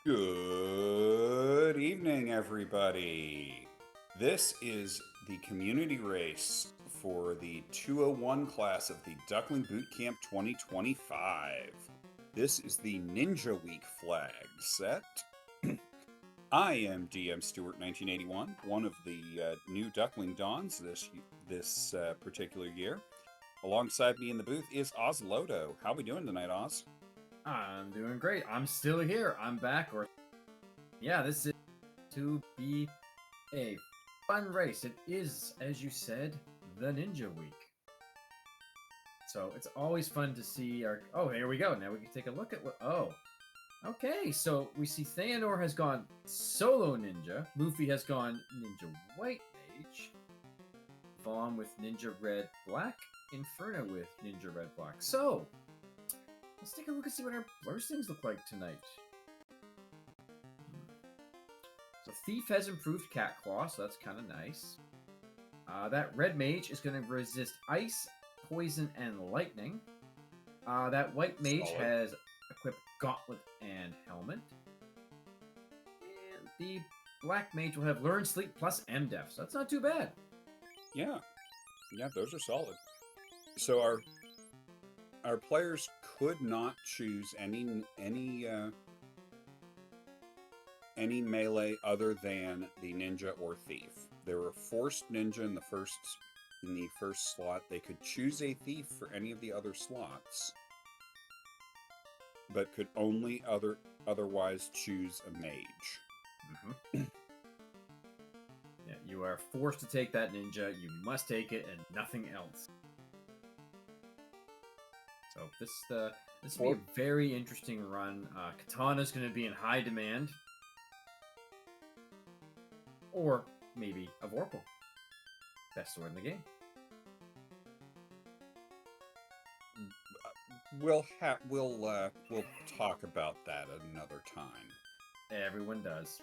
Good evening, everybody. This is the community race for the 201 class of the Duckling Boot Camp 2025. This is the Ninja Week flag set. I am DM Stewart 1981, one of the new Duckling Dons this particular year. Alongside me in the booth is Oz Lodo. How we doing tonight, Oz? I'm doing great. I'm still here. I'm back. This is to be a fun race. It is, as you said, the Ninja Week. So it's always fun to see our. Oh, here we go. Now we can take a look at what. Oh, okay. So we see Theanor has gone solo ninja. Luffy has gone ninja white mage. Vaughn with ninja red black. Inferno with ninja red black. So let's take a look and see what our blessings look like tonight. So Thief has improved Cat Claw, so that's kind of nice. That Red Mage is going to resist Ice, Poison, and Lightning. That White Mage has equipped Gauntlet and Helmet. And the Black Mage will have Learn, Sleep, plus MDef, so that's not too bad. Yeah, those are solid. So our players could not choose any melee other than the ninja or thief. They were forced ninja in the first slot. They could choose a thief for any of the other slots, but could only otherwise choose a mage. Mm-hmm. Yeah, you are forced to take that ninja. You must take it and nothing else. So this will be a very interesting run. Katana's going to be in high demand. Or maybe a Vorpal. Best sword in the game. We'll talk about that at another time. Everyone does.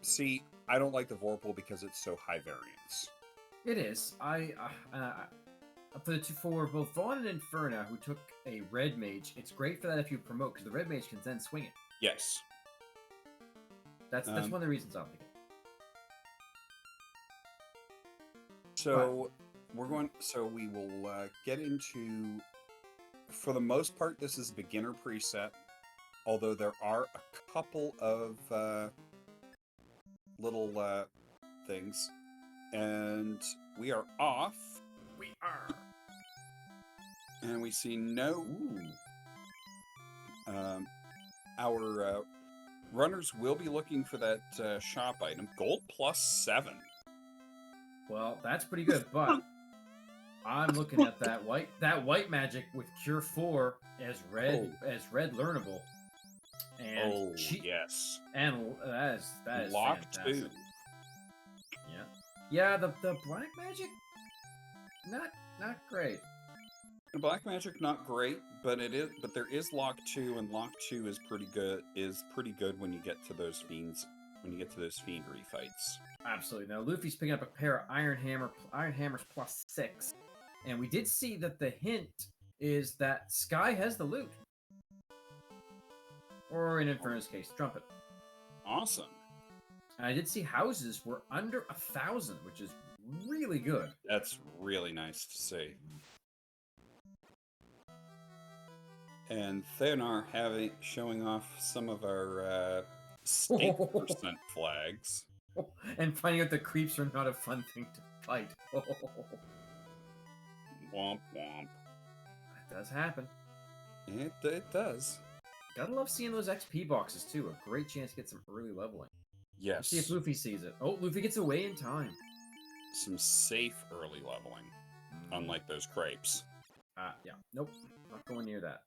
See, I don't like the Vorpal because it's so high variance. It is. For both Vaughn and Inferno, who took a red mage, it's great for that if you promote, because the red mage can then swing it. Yes. That's one of the reasons I'll pick it. So we will get into. For the most part, this is beginner preset, although there are a couple of little things, and we are off. We are. And we see no. Our runners will be looking for that shop item. Gold +7. Well, that's pretty good, but I'm looking at that white magic with Cure 4 as red learnable. And yes. And that is Lock fantastic. 2. Yeah. Yeah, the black magic not great. The black magic not great, but there is Lock 2, and Lock 2 is pretty good when you get to those fiends fiendry fights. Absolutely. Now Luffy's picking up a pair of Iron Hammers +6. And we did see that the hint is that Sky has the loot. Or in Inferno's case, Trumpet. Awesome. And I did see houses were under 1,000, which is really good. That's really nice to see. And Theanor showing off some of our stake percent flags. And finding out the creeps are not a fun thing to fight. Womp womp. That does happen. It does. Gotta love seeing those XP boxes too. A great chance to get some early leveling. Yes. Let's see if Luffy sees it. Oh, Luffy gets away in time. Some safe early leveling. Unlike those crepes. Yeah. Nope. Not going near that.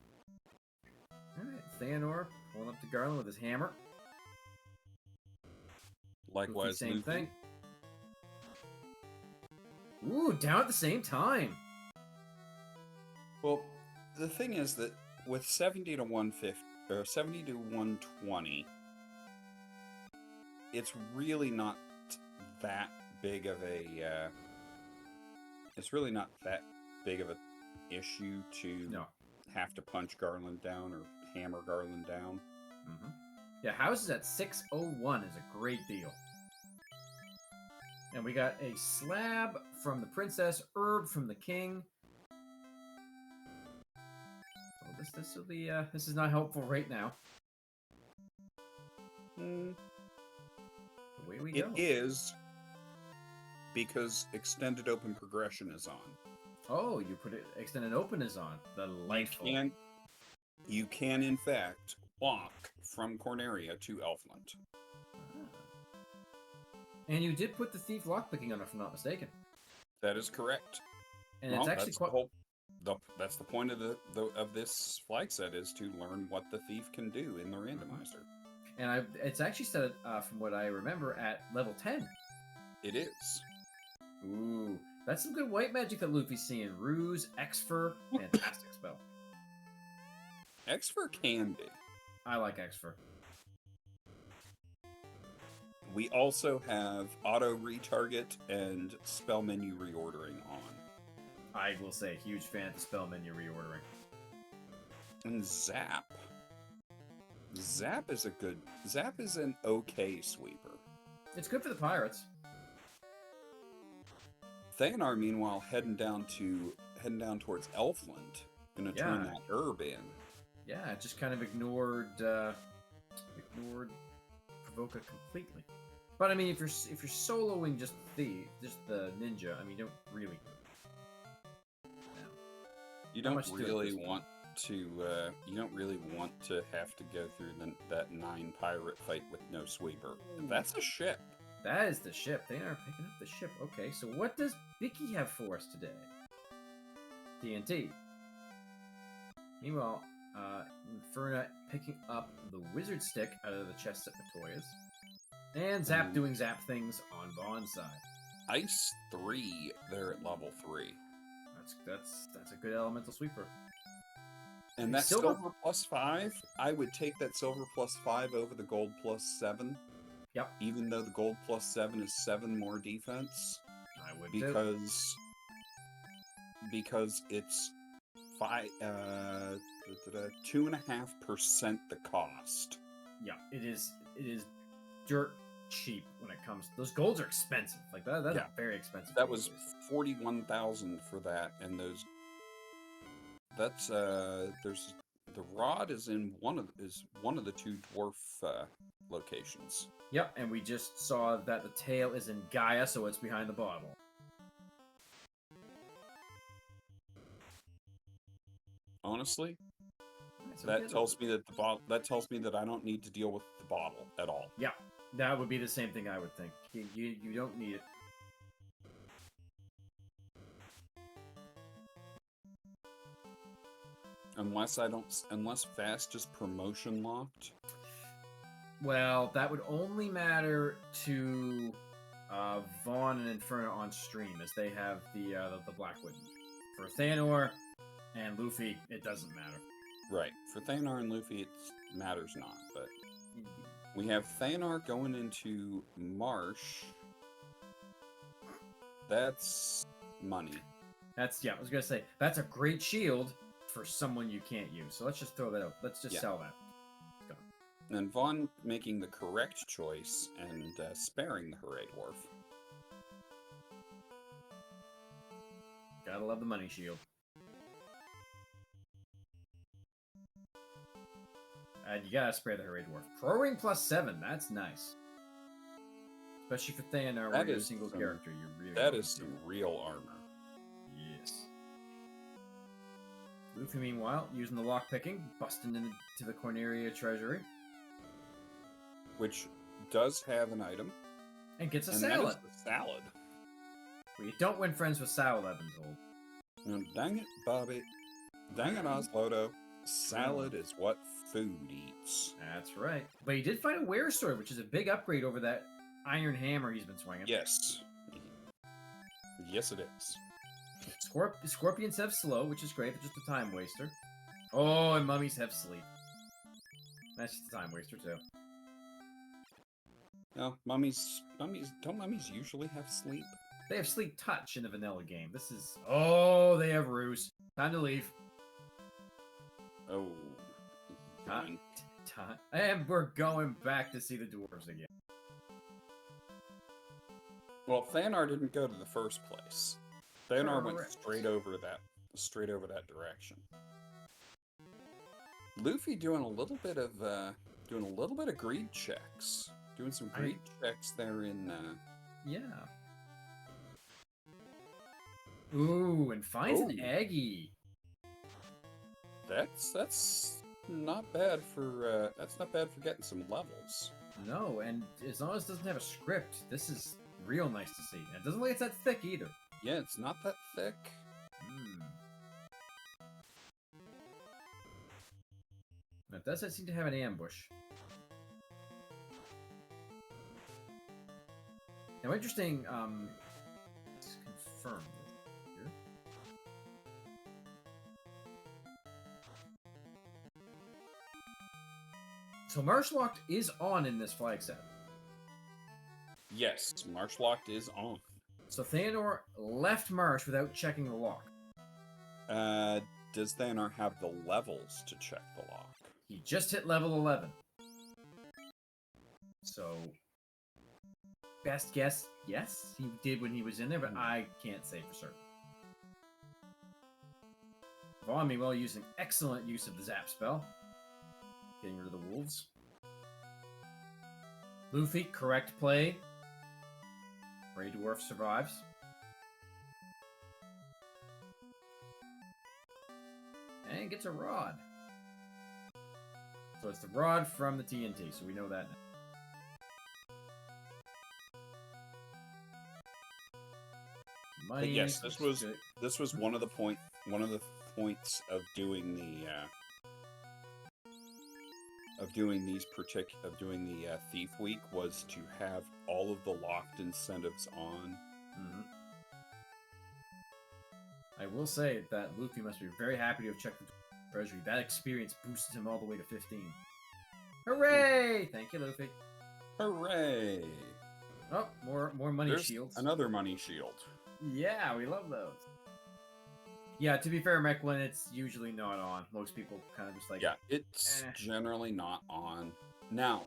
Alright, Theanor pulling up to Garland with his hammer. Likewise, same Luffy. thing. Ooh, down at the same time. Well, the thing is that with 70 to 150 or 70 to 120, it's really not that big of a issue to No. have to punch Garland down or hammer Garland down. Yeah, houses at 601 is a great deal. And we got a slab from the princess, herb from the king. So this is not helpful right now. Away we It go. is, because extended open progression is on. Oh, you put it extended open is on. Delightful. You can in fact walk from Corneria to Elfland. And you did put the thief lockpicking on, if I'm not mistaken. That is correct. And it's actually quite. That's the point of of this flag set, is to learn what the thief can do in the randomizer. And it's actually set, from what I remember, at level 10. It is. Ooh, that's some good white magic that Luffy's seeing. Ruse, Exfer, fantastic spell. Exfer can be. I like Exfer. We also have auto retarget and spell menu reordering on. I will say, huge fan of the spell menu reordering. And Zap. Zap is an okay sweeper. It's good for the pirates. Thanar, meanwhile, heading down towards Elfland, gonna turn that herb in. Yeah, it just kind of ignored Provoca completely. But I mean, if you're soloing just the ninja, I mean, you don't really. You don't really want to have to go through that 9 pirate fight with no sweeper. That's a ship. That is the ship. They are picking up the ship. Okay, so what does Vicky have for us today? TNT. Meanwhile, Inferna picking up the wizard stick out of the chest at Matoya's. And Zap doing Zap things on Vaughn's side. Ice 3, they're at level 3. That's a good elemental sweeper. And that silver +5, I would take that silver +5 over the gold +7. Yep. Even though the gold +7 is 7 more defense. I would because it's 2.5% the cost. Yeah, it is dirt cheap when it comes. Those golds are expensive. Like that's very expensive. That was 41,000 for that, and there's the rod is in one of the 2 dwarf locations. Yep, and we just saw that the tail is in Gaia, so it's behind the bottle. Honestly, that tells me that that I don't need to deal with the bottle at all. Yeah, that would be the same thing I would think. You don't need it. Unless fast is promotion locked. Well, that would only matter to Vaughn and Inferno on stream, as they have the Blackwood. For Thanor and Luffy, it doesn't matter. Right. For Thanor and Luffy, it matters not. But we have Thanor going into Marsh. That's money. I was gonna say that's a great shield for someone you can't use. So let's just throw that out. Let's just sell that. And Vaughn making the correct choice and sparing the Hooray Dwarf. Gotta love the money shield. And you gotta spare the Hooray Dwarf. Pro-ring +7, that's nice. Especially for Thanar, where you're a single character. That is some real armor. Yes. Luffy, meanwhile, using the lockpicking, busting into the Corneria treasury. Which does have an item. And gets a salad. That is the salad. Well, you don't win friends with salad, I've been told. No, dang it, Bobby. Dang it, Oslodo. Salad is what food eats. That's right. But he did find a wear sword, which is a big upgrade over that iron hammer he's been swinging. Yes. Yes, it is. Scorpions have slow, which is great. They're just a time waster. Oh, and mummies have sleep. That's just a time waster, too. No, mummies don't mummies usually have sleep? They have Sleep Touch in the vanilla game. This is... Oh, they have Ruse. Time to leave. Oh. Time. And we're going back to see the dwarves again. Well, Thanar didn't go to the first place. Thanar went Correct. straight over that direction. Luffy doing a little bit of greed checks. Doing some greed checks there in Yeah. Ooh, and finds an Aggie. That's not bad for getting some levels. No, and as long as it doesn't have a script, this is real nice to see. And it doesn't look like it's that thick either. Yeah, it's not that thick. It doesn't seem to have an ambush. Now, interesting, let's confirm here. So Marsh Locked is on in this flag set. Yes, Marsh Locked is on. So Thanor left Marsh without checking the lock. Does Thanar have the levels to check the lock? He just hit level 11. So, best guess, yes, he did when he was in there, but I can't say for certain. Vaughn, meanwhile, using excellent use of the Zap spell. Getting rid of the wolves. Luffy, correct play. Grey Dwarf survives. And gets a rod. So it's the rod from the TNT, so we know that now. Money, but yes, this was one of the points of doing the Thief Week was to have all of the locked incentives on. Mm-hmm. I will say that Luffy must be very happy to have checked the treasury. That experience boosted him all the way to 15. Hooray! Thank you, Luffy. Hooray! Oh, more money There's shields. Another money shield. Yeah, we love those. Yeah, to be fair, Mechlin, it's usually not on. Most people kind of just like... Yeah, it's generally not on. Now,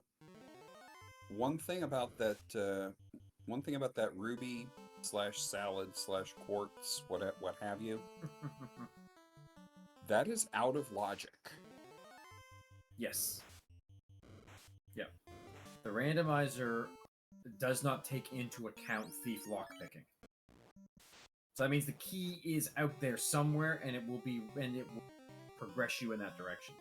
one thing about that ruby / salad / quartz, what have you, that is out of logic. Yes. Yeah. The randomizer does not take into account thief lockpicking. So that means the key is out there somewhere, and it will progress you in that direction.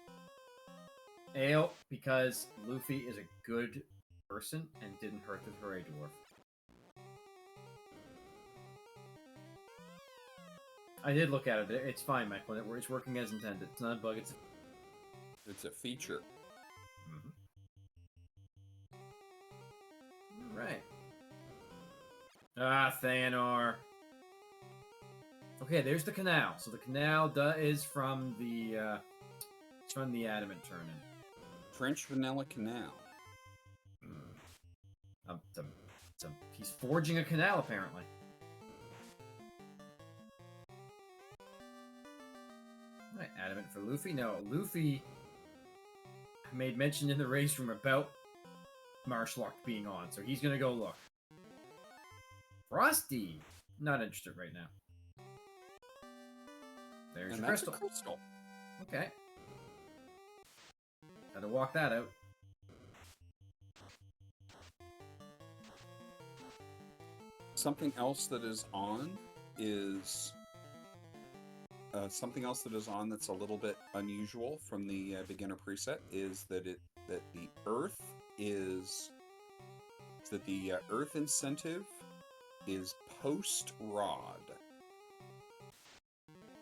Ale, because Luffy is a good person and didn't hurt the Hooray Dwarf. I did look at it. It's fine, Mechlin. It's working as intended. It's not a bug. It's a feature. Mm-hmm. Right. Ah, Thanor. Okay, there's the canal. So the canal is from the adamant turn-in. French Vanilla Canal. He's forging a canal, apparently. Right, adamant for Luffy. No, Luffy made mention in the race room about Marsh Locked being on, so he's gonna go look. Frosty! Not interested right now. There's your crystal. Okay. Gotta walk that out. Something else that is on that's a little bit unusual from the beginner preset is that the earth incentive is post rod,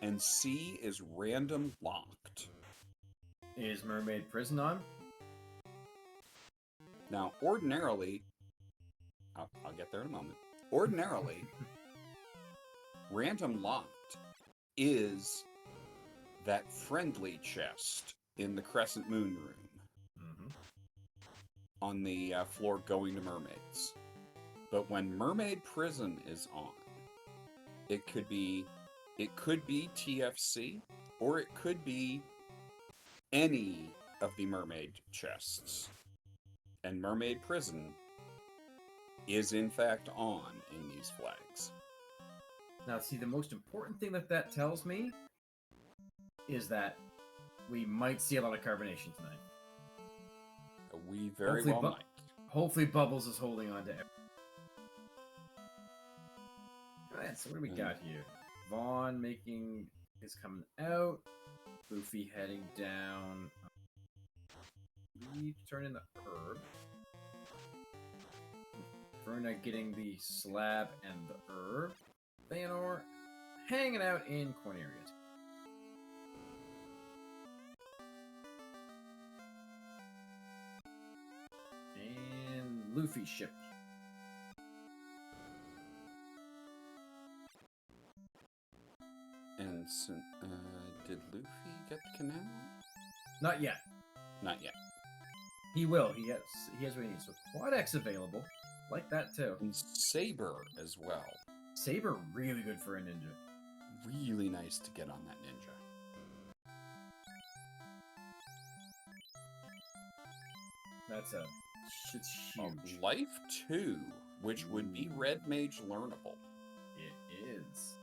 and C is random locked. Is Mermaid Prison on? Now, ordinarily, I'll get there in a moment. Ordinarily, random locked is that friendly chest in the Crescent Moon room on the floor going to mermaids. But when Mermaid Prison is on, It could be TFC, or it could be any of the mermaid chests. And Mermaid Prison is in fact on in these flags. Now, see, the most important thing that tells me is that we might see a lot of carbonation tonight. We very well might. Hopefully, Bubbles is holding on to everything. Alright, so what do we got here? Vaughn is coming out. Luffy heading down. We turn in the herb. Verna getting the slab and the herb. Theanor hanging out in Corneria's. And Luffy ship. And so, did Luffy get the canal? Not yet. Not yet. He will. He has what he needs. So Quad-X available. Like that too. And Saber as well. Saber really good for a ninja. Really nice to get on that ninja. It's huge. Life 2, which would be Red Mage learnable. It is.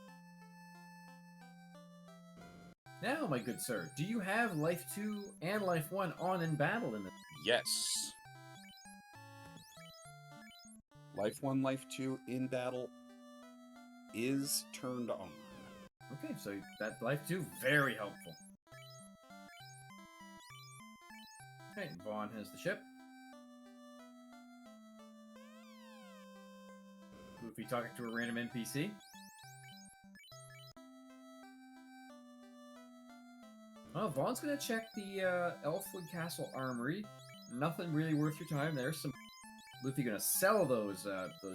Now, my good sir, do you have Life 2 and Life 1 on in battle in this? Yes. Life 1, Life 2 in battle is turned on. Okay, so that Life 2, very helpful. Okay, Vaughn has the ship. Luffy talking to a random NPC. Oh, Vaughn's gonna check the Elfwood Castle Armory. Nothing really worth your time there. Luffy gonna sell those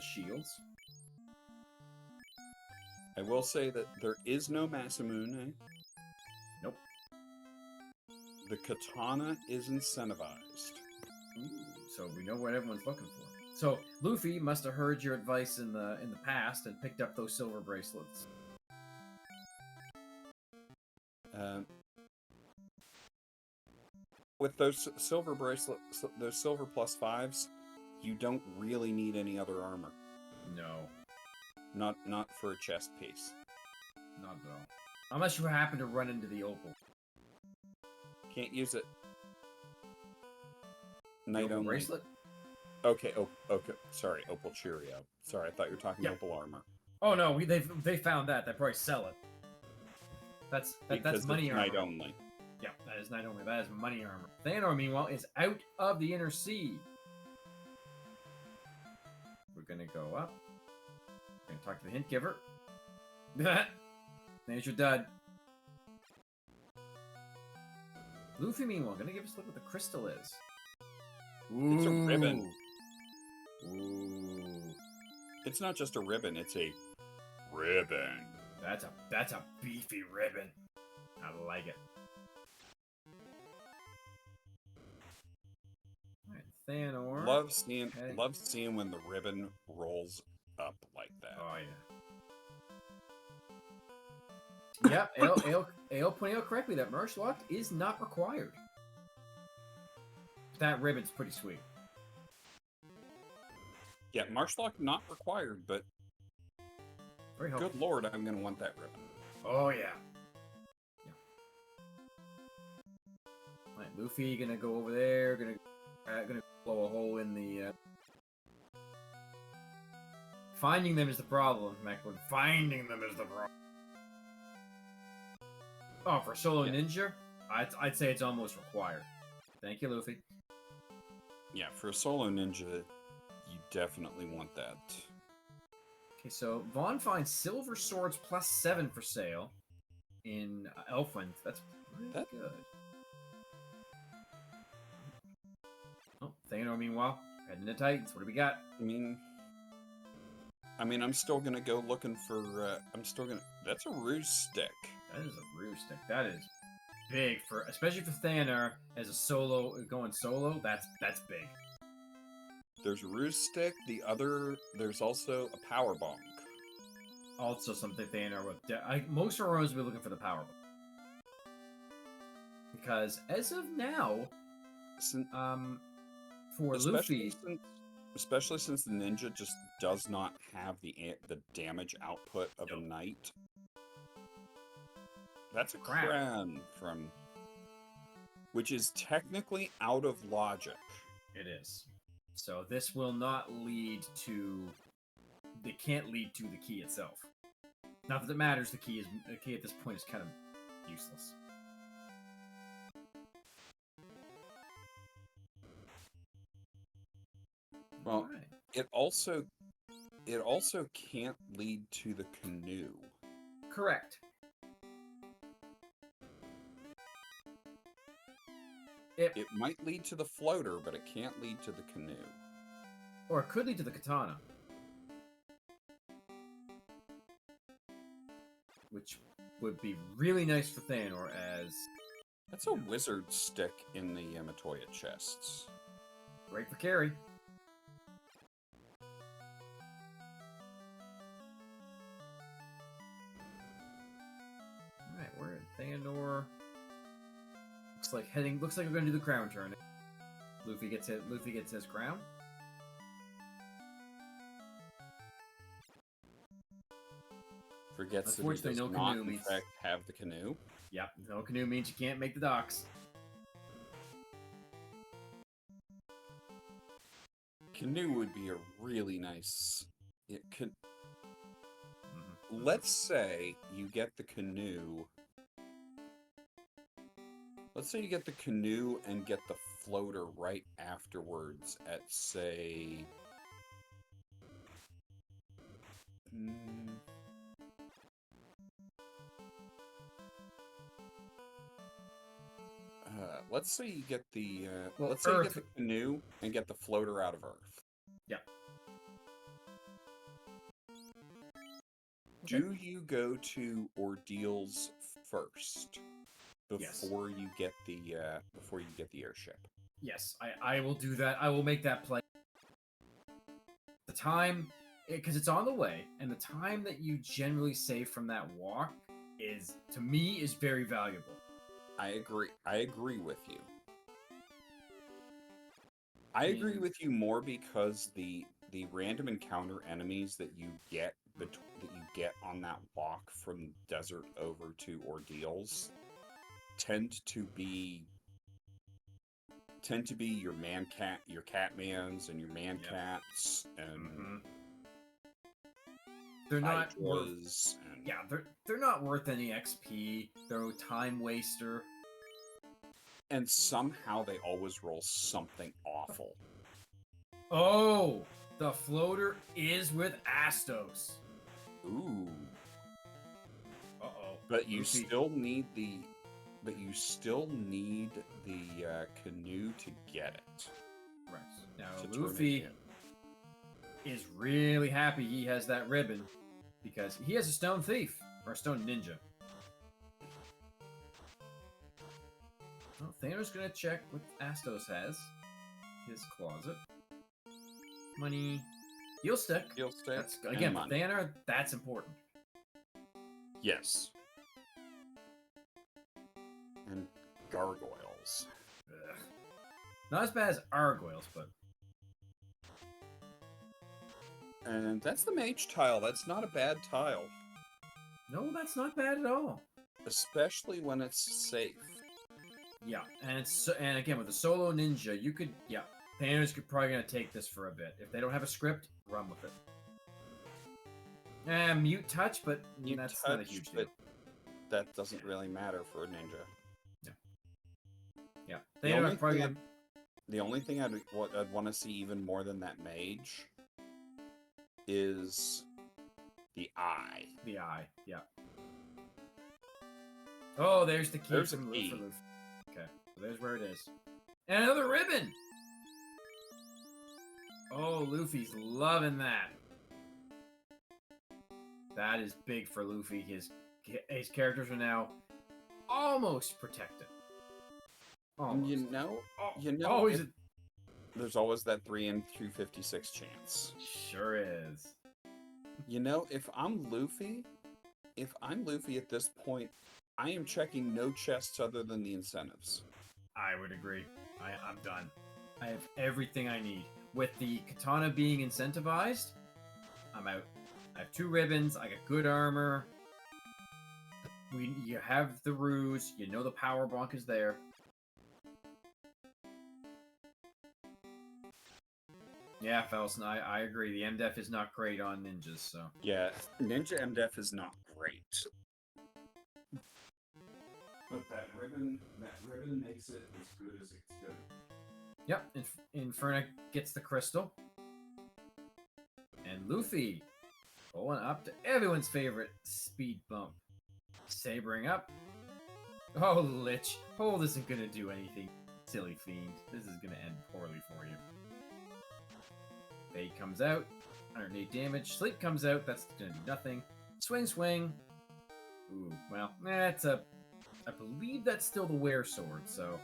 shields. I will say that there is no Masamune. Nope. The katana is incentivized. Ooh, so we know what everyone's looking for. So Luffy must have heard your advice in the past and picked up those silver bracelets. With those silver bracelets, those silver plus 5s, you don't really need any other armor. No. Not for a chest piece. Not at all. Unless you happen to run into the opal. Can't use it. Night opal only. Bracelet? Okay, okay. Sorry, opal Cheerio. Sorry, I thought you were talking opal armor. Oh no, they found that. They probably sell it. That's money armor. Night only. Yeah, that is night only. That is money armor. Theanor, meanwhile, is out of the inner sea. We're gonna go up. We're gonna talk to the hint giver. There's your dud. Luffy, meanwhile, gonna give us a look what the crystal is. Ooh. It's a ribbon. Ooh. It's not just a ribbon, it's a ribbon. That's a beefy ribbon. I like it. Alright, Theanor. Love seeing when the ribbon rolls up like that. Oh yeah. Yep, Ale pointing out correctly that martial art is not required. That ribbon's pretty sweet. Yeah, martial art not required, but very helpful. Good lord, I'm gonna want that ribbon. Oh yeah. Alright, Luffy gonna go over there, gonna blow a hole in the Finding them is the problem, Macklin. Finding them is the problem. Oh, for solo ninja? I'd say it's almost required. Thank you, Luffy. Yeah, for a solo ninja, you definitely want that. Okay, so Vaughn finds silver swords plus 7 for sale in Elfwind. That's pretty good. Oh, Theanor, meanwhile, heading to Titans. What do we got? I mean, I'm still gonna go looking for. That's a ruse stick. That is a ruse stick. That is big especially for Theanor as a solo going solo. That's big. There's a ruse stick. There's also a power bonk. also something Thanos with. Most Auroras will be looking for the power. Because as of now, Sin- for especially Luffy, since especially since the ninja just does not have the damage output of a Nope. knight. That's a Crap. crown from, which is technically out of logic. It is. So this will not lead to. It can't lead to the key itself. Not that it matters. The key at this point is kind of useless. Well, Alright. it also can't lead to the canoe. Correct. It might lead to the floater, but it can't lead to the canoe. Or it could lead to the katana. Which would be really nice for Thanor as That's a wizard stick in the Yamatoya chests. great for carry. Alright, we're at Thanor. Looks like we're gonna do the crown turn. Luffy gets his crown. Forgets that he Unfortunately, does no not, canoe in means- fact, have the canoe. Yep, no canoe means you can't make the docks. Canoe would be a really nice. It could. Mhm. Let's say you get the canoe. Let's say you get the canoe and get the floater right afterwards at, say... let's say you get the... Well, let's say you get Earth- the canoe and get the floater out of Earth. Yep. Do you go to ordeals first Yes. before you get the airship? Yes, I will do that. I will make that play. The time, because it's on the way, and the time that you generally save from that walk is, to me, is very valuable. I agree. I agree with you. I agree with you more because the random encounter enemies that you get on that walk from desert over to ordeals tend to be your catmans and your man cats and they're not worth, hydras and yeah, they're not worth any XP. They're a time waster. and somehow they always roll something awful. Oh, the floater is with Astos. Ooh. Uh-oh. But you Luffy. still need the canoe to get it. Right. Now, to turn it Luffy in. is really happy he has that ribbon because he has a stone thief or a stone ninja. Well, Thanos gonna check what Astos has. His closet. Money. Heal stick. Heal stick That's and again for money. Thanos, that's important. Yes. And gargoyles. Ugh. Not as bad as Argoyles, but And that's the mage tile. That's not a bad tile. no, that's not bad at all. Especially when it's safe. Yeah, and again with the solo ninja, you could Thanos could probably gonna take this for a bit. If they don't have a script, run with it. Mute touch, but that's not a huge deal. but that doesn't really matter for a ninja. Yeah, The only thing I'd want to see even more than that mage is the eye. The eye, yeah. Oh, there's the key There's for a Luffy. key. Okay, so there's where it is. And another ribbon! Oh, Luffy's loving that. That is big for Luffy. His characters are now almost protected. Almost. Always there's always that 3 in 256 chance. Sure is. You know, if I'm Luffy at this point, I am checking no chests other than the incentives. I would agree. I'm done. I have everything I need. With the katana being incentivized, I'm out. I have 2 ribbons. I got good armor. You have the ruse. You know the power bonk is there. Yeah, Felson, I agree. The MDEF is not great on ninjas, so. Yeah, Ninja MDF is not great. But that ribbon makes it as good as it's good. Yep, Inferna gets the crystal. And Luffy going up to everyone's favorite speed bump. Sabering up. Oh, Lich. Hold isn't gonna do anything, silly fiend. This is gonna end poorly for you. Fade comes out. 108 damage. Sleep comes out. That's gonna do nothing. Swing, swing. Ooh, well, that's a... I believe that's still the wear sword, so...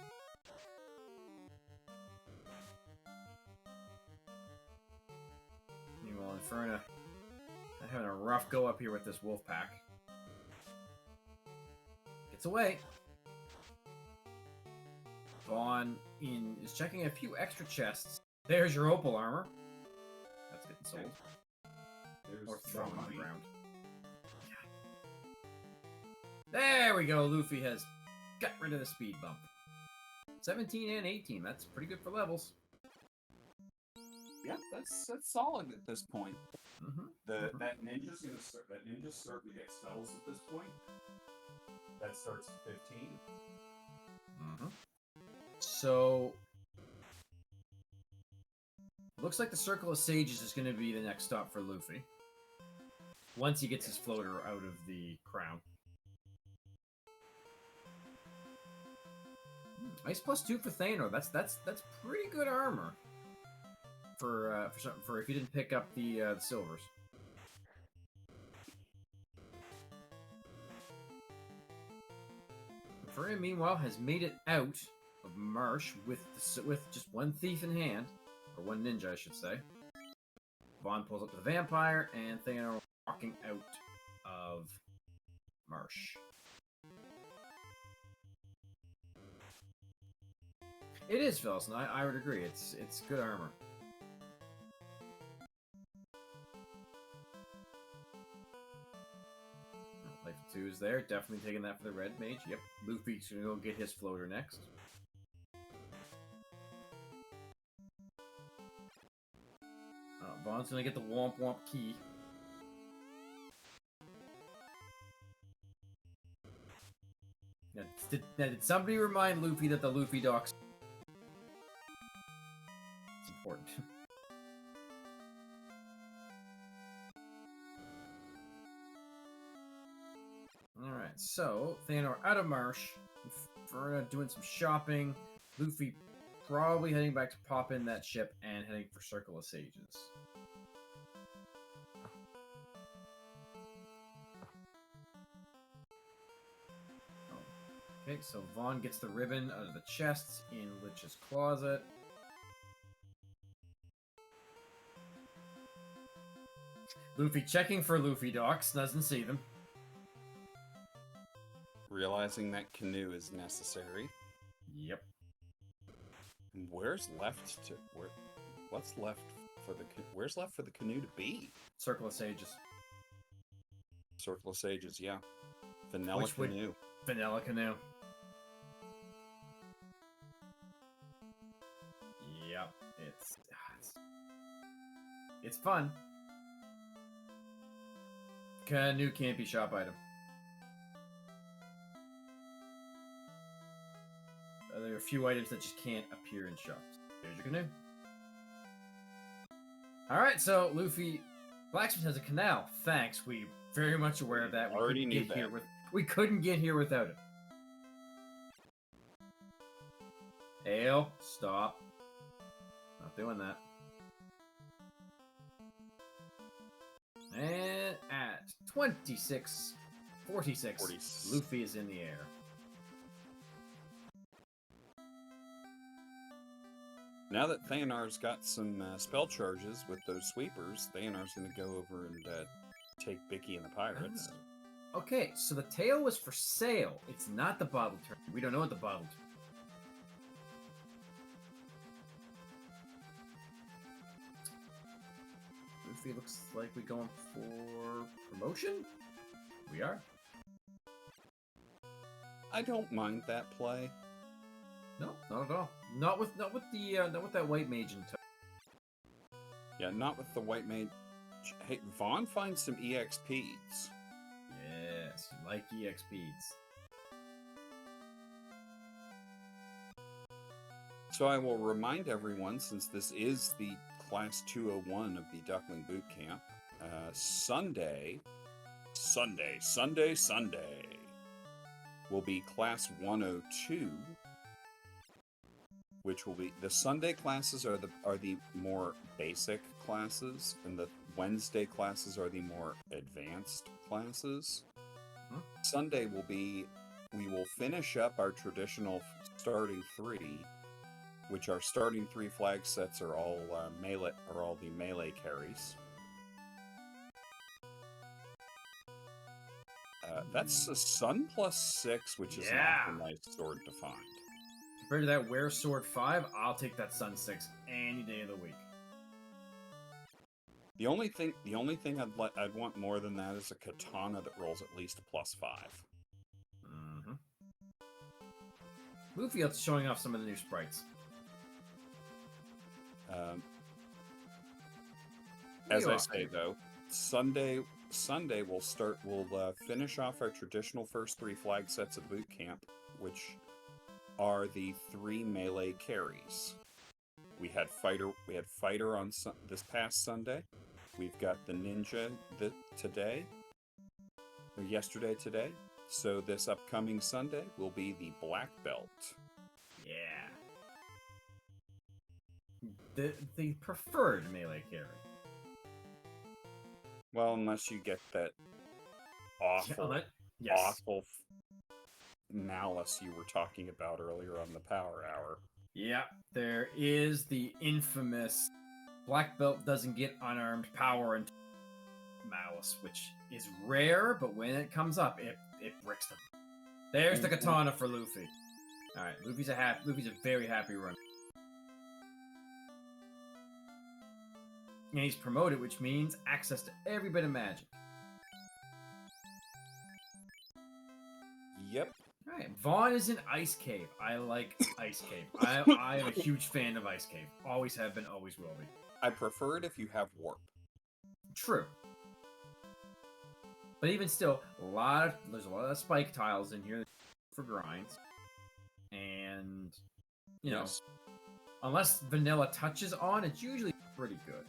Meanwhile, Inferna having a rough go up here with this wolf pack. Gets away. Vaughn is checking a few extra chests. There's your opal armor. That's getting sold. Or thrown on the ground. Yeah. There we go. Luffy has got rid of the speed bump. 17 and 18. That's pretty good for levels. Yeah, that's solid at this point. Mm-hmm. That ninja's gonna start. That ninja's starting to get spells at this point. That starts at 15. Mm-hmm. So looks like the Circle of Sages is going to be the next stop for Luffy. Once he gets his floater out of the crown. Ice +2 for Thanor. That's pretty good armor. For if you didn't pick up the silvers. Inferno, meanwhile, has made it out of Marsh with just one thief in hand, or one ninja, I should say. Vaughn pulls up to the vampire, and Thanor walking out of Marsh. It is, Felson. I would agree. It's good armor. Life 2 is there. Definitely taking that for the red mage. Yep. Luffy's gonna go get his floater next. Vaughn's gonna get the Womp Womp key. Now, did somebody remind Luffy that the Luffy docks? It's important. Alright, so, Thanor out of Marsh. Inferno doing some shopping. Luffy probably heading back to pop in that ship and heading for Circle of Sages. Okay, so Vaughn gets the ribbon out of the chests in Lich's closet. Luffy checking for Luffy docks, doesn't see them. Realizing that canoe is necessary. Yep. And where's left for the canoe to be? Circle of Sages. Circle of Sages, yeah. Vanilla canoe. Vanilla canoe. Yep. It's fun. Canoe can't be shop item. There are a few items that just can't appear in shops. There's your canoe. Alright, so Luffy... Blacksmith has a canal. Thanks, we very much aware of that. We couldn't get here without it. Ale, stop. Not doing that. And at 46, Luffy is in the air. Now that Theonar's got some spell charges with those sweepers, Theonar's going to go over and take Bicky and the pirates. Okay, so the tail was for sale. It's not the bottle turn. We don't know what the bottle turn. Luffy looks like we're going for promotion. We are. I don't mind that play. No, not at all. Not with that white mage in tow. Yeah, not with the white mage. Hey, Vaughn finds some EXPs. Yes, you like EXPs. So I will remind everyone, since this is the Class 201 of the Duckling Boot Camp, Sunday will be Class 102, which will be the Sunday classes are the more basic classes, and the Wednesday classes are the more advanced classes. Sunday we will finish up our traditional starting three, which our starting three flag sets are all the melee carries. That's a Sun +6, which is an awful nice sword to find. Compared to that Wear Sword 5, I'll take that Sun 6 any day of the week. The only thing I'd want more than that is a katana that rolls at least a +5. Mm-hmm. Luffy is showing off some of the new sprites. As I say though, Sunday we'll finish off our traditional first three flag sets of boot camp, which are the three melee carries. We had fighter on this past Sunday. We've got the ninja yesterday today. So this upcoming Sunday will be the black belt. Yeah. The preferred melee carry. Well, unless you get that awful malice you were talking about earlier on the Power Hour. Yeah, there is the infamous black belt doesn't get unarmed power and malice, which is rare, but when it comes up, it bricks them. There's the katana for Luffy. All right, Luffy's a very happy runner. And he's promoted, which means access to every bit of magic. Yep. All right, Vaughn is in Ice Cave. I like Ice Cave. I am a huge fan of Ice Cave. Always have been, always will be. I prefer it if you have warp. True. But even still, there's a lot of spike tiles in here for grinds. And, you know, unless Vanilla touches on, it's usually pretty good.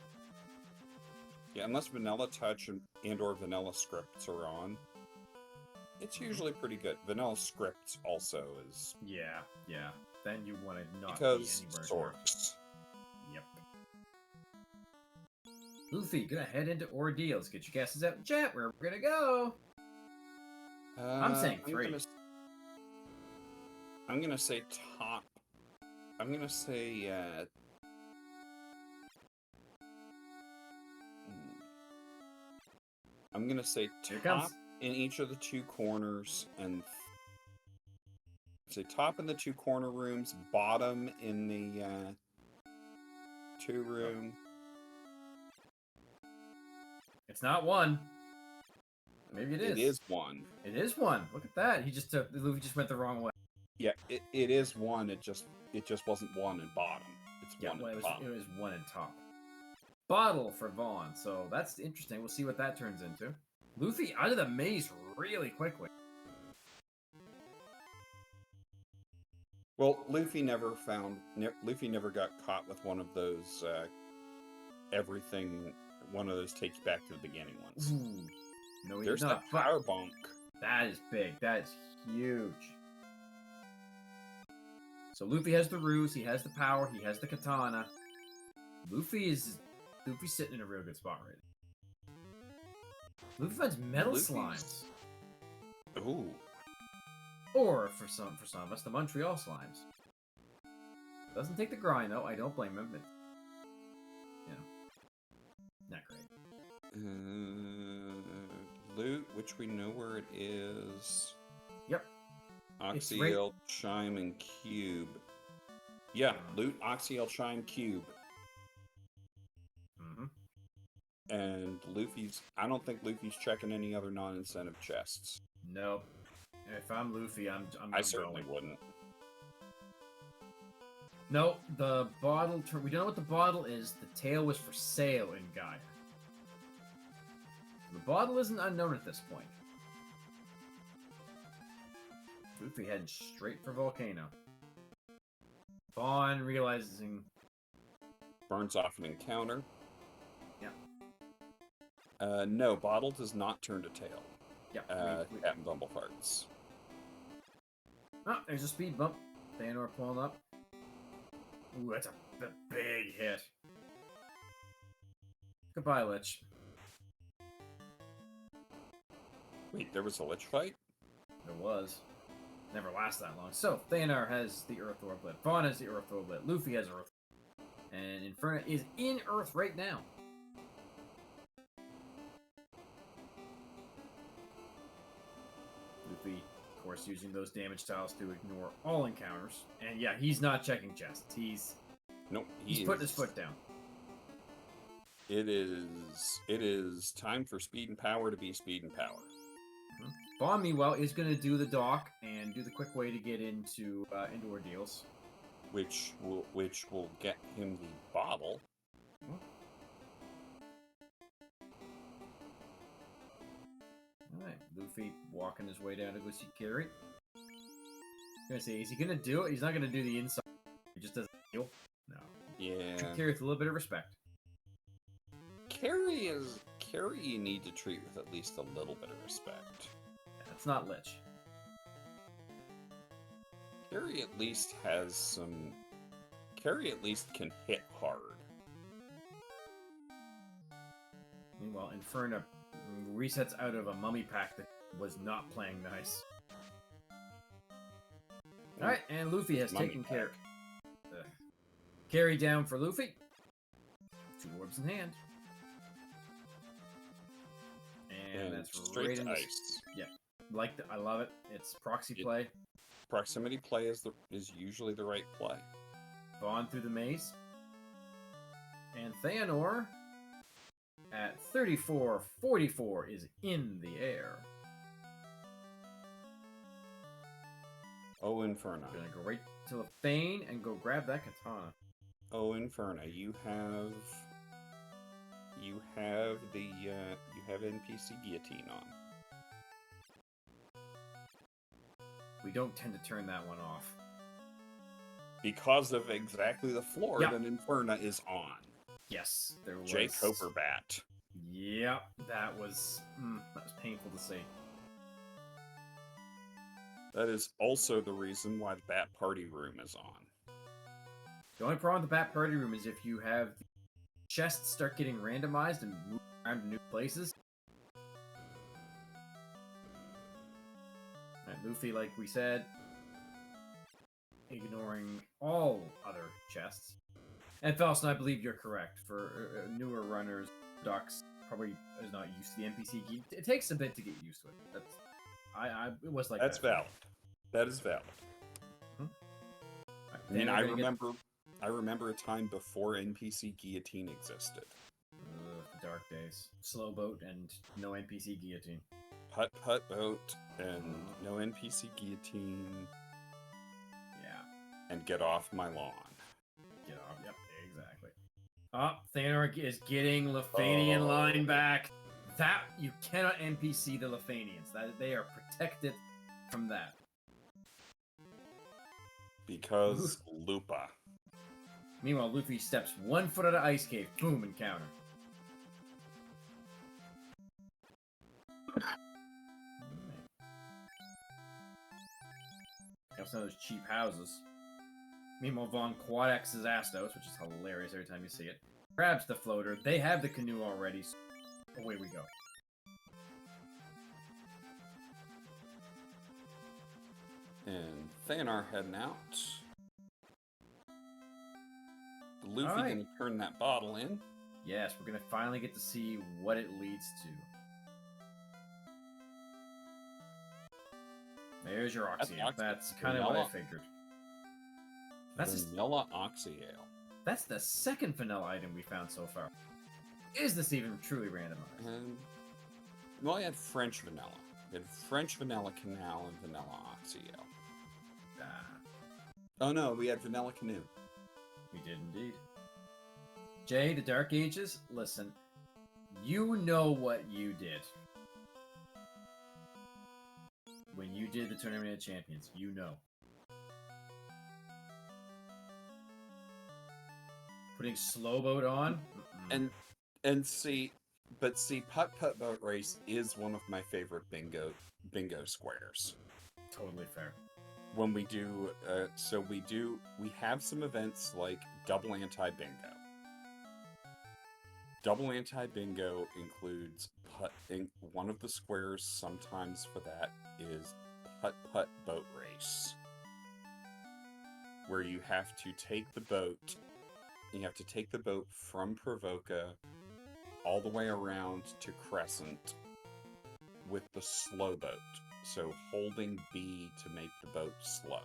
Yeah, unless Vanilla Touch and or Vanilla Scripts are on, it's usually pretty good. Vanilla Scripts also is... Yeah. Then you want to not because be anywhere sorts. Yep. Luffy, gonna head into Ordeals. Get your guesses out in chat. Where we're gonna go? I'm saying 3. I'm gonna say top. I'm gonna say I'm gonna say top in each of the two corners, and say top in the two corner rooms, bottom in the 2-room. It's not 1. Maybe it is. It is 1. It is 1. Look at that. Luffy just went the wrong way. Yeah, it is 1. It just wasn't 1 in bottom. It's 1 in top. It was 1 in top. Bottle for Vaughn. So that's interesting. We'll see what that turns into. Luffy out of the maze really quickly. Well, Luffy never got caught with one of those one of those takes back to the beginning ones. Ooh. No, there's that power bonk. That is big. That is huge. So Luffy has the ruse, he has the power, he has the katana. Luffy's sitting in a real good spot right now. Luffy finds metal slimes. Ooh. Or for some of us, the Montreal slimes. Doesn't take the grind, though. I don't blame him. It's, you know, not great. Loot, which we know where it is. Yep. Oxyel, Chime, and Cube. Yeah, loot, Oxyel, Chime, Cube. Mm-hmm. And Luffy's... I don't think Luffy's checking any other non-incentive chests. Nope. If I'm Luffy, I'm I certainly wouldn't. No, the bottle... We don't know what the bottle is. The tail was for sale in Gaia. The bottle isn't unknown at this point. Luffy heading straight for Volcano. Vaughn realizing... Burns off an encounter. Yeah. No, bottle does not turn to tail. Yeah. Captain Bumblefarts. Oh, there's a speed bump. Theanor pulling up. Ooh, that's a big hit. Goodbye, Lich. Wait, there was a Lich fight? There was. Never lasts that long. So, Theanor has the Earth Orblet. Vaughn has the Earth Orblet. Luffy has Earth. And Inferno is in Earth right now. Luffy, of course, using those damage tiles to ignore all encounters. And yeah, he's not checking chests. He's putting his foot down. It is time for speed and power to be speed and power. Vaughn, meanwhile, is going to do the dock and do the quick way to get into ordeals. Which will get him the bottle. Alright, Luffy walking his way down to go see Carrie. I'm gonna say, is he gonna do it? He's not gonna do the inside. He just doesn't heal. No. Yeah. Treat Carrie with a little bit of respect. Carrie you need to treat with at least a little bit of respect. That's not Lich. Carrie at least has some... Carrie at least can hit hard. Meanwhile, Inferno resets out of a mummy pack that was not playing nice. Alright, and Luffy has taken care. Carry down for Luffy. 2 orbs in hand. And that's straight right to in ice. Yeah, I love it. It's proxy play. Proximity play is usually the right play. Vaughn through the maze. And Theanor at 34-44 is in the air. Oh, Inferno. Gonna go right to the Fane and go grab that katana. Oh, Inferno, you have NPC guillotine on. We don't tend to turn that one off. Because of exactly the floor that Inferno is on. Yes, there was... Jay Coperbat. Yep, that was painful to see. That is also the reason why the Bat Party Room is on. The only problem with the Bat Party Room is if you have the chests start getting randomized and move around to new places. Right, Luffy, like we said, ignoring all other chests. And Falcon, I believe you're correct. For newer runners, Ducks probably is not used to the NPC geek. It takes a bit to get used to it. It was like that's valid. That is valid. I mean, I remember a time before NPC guillotine existed. The dark days. Slow boat and no NPC guillotine. Hut boat and no NPC guillotine. Yeah. And get off my lawn. Get off. Yep, exactly. Theanor is getting Lefanian line back. That you cannot NPC the Lefanians. That they are protected from that. Because Lupa. Meanwhile, Luffy steps 1 foot out of Ice Cave. Boom, encounter. Got some of those cheap houses. Meanwhile, Vaughn quad X's Astos, which is hilarious every time you see it. Grabs the floater. They have the canoe already, so away we go. And Theanor heading out. Luffy right. gonna turn that bottle in. Yes, we're gonna finally get to see what it leads to. There's your Oxyale. That's kind of what I figured. Vanilla Oxyale. That's the second vanilla item we found so far. Is this even truly randomized? Well, I had French vanilla. We had French vanilla canal and vanilla Oxyale. Oh no, we had vanilla canoe. We did indeed. Jay, the Dark Ages, listen. You know what you did. When you did the Tournament of Champions, you know. Putting Slow Boat on? And see, Putt Putt Boat Race is one of my favorite bingo squares. Totally fair. When we do, we have some events like Double Anti-Bingo. Double Anti-Bingo includes one of the squares sometimes for that is Putt Putt Boat Race, where you have to take the boat, from Provoca all the way around to Crescent with the slow boat. So holding B to make the boat slow.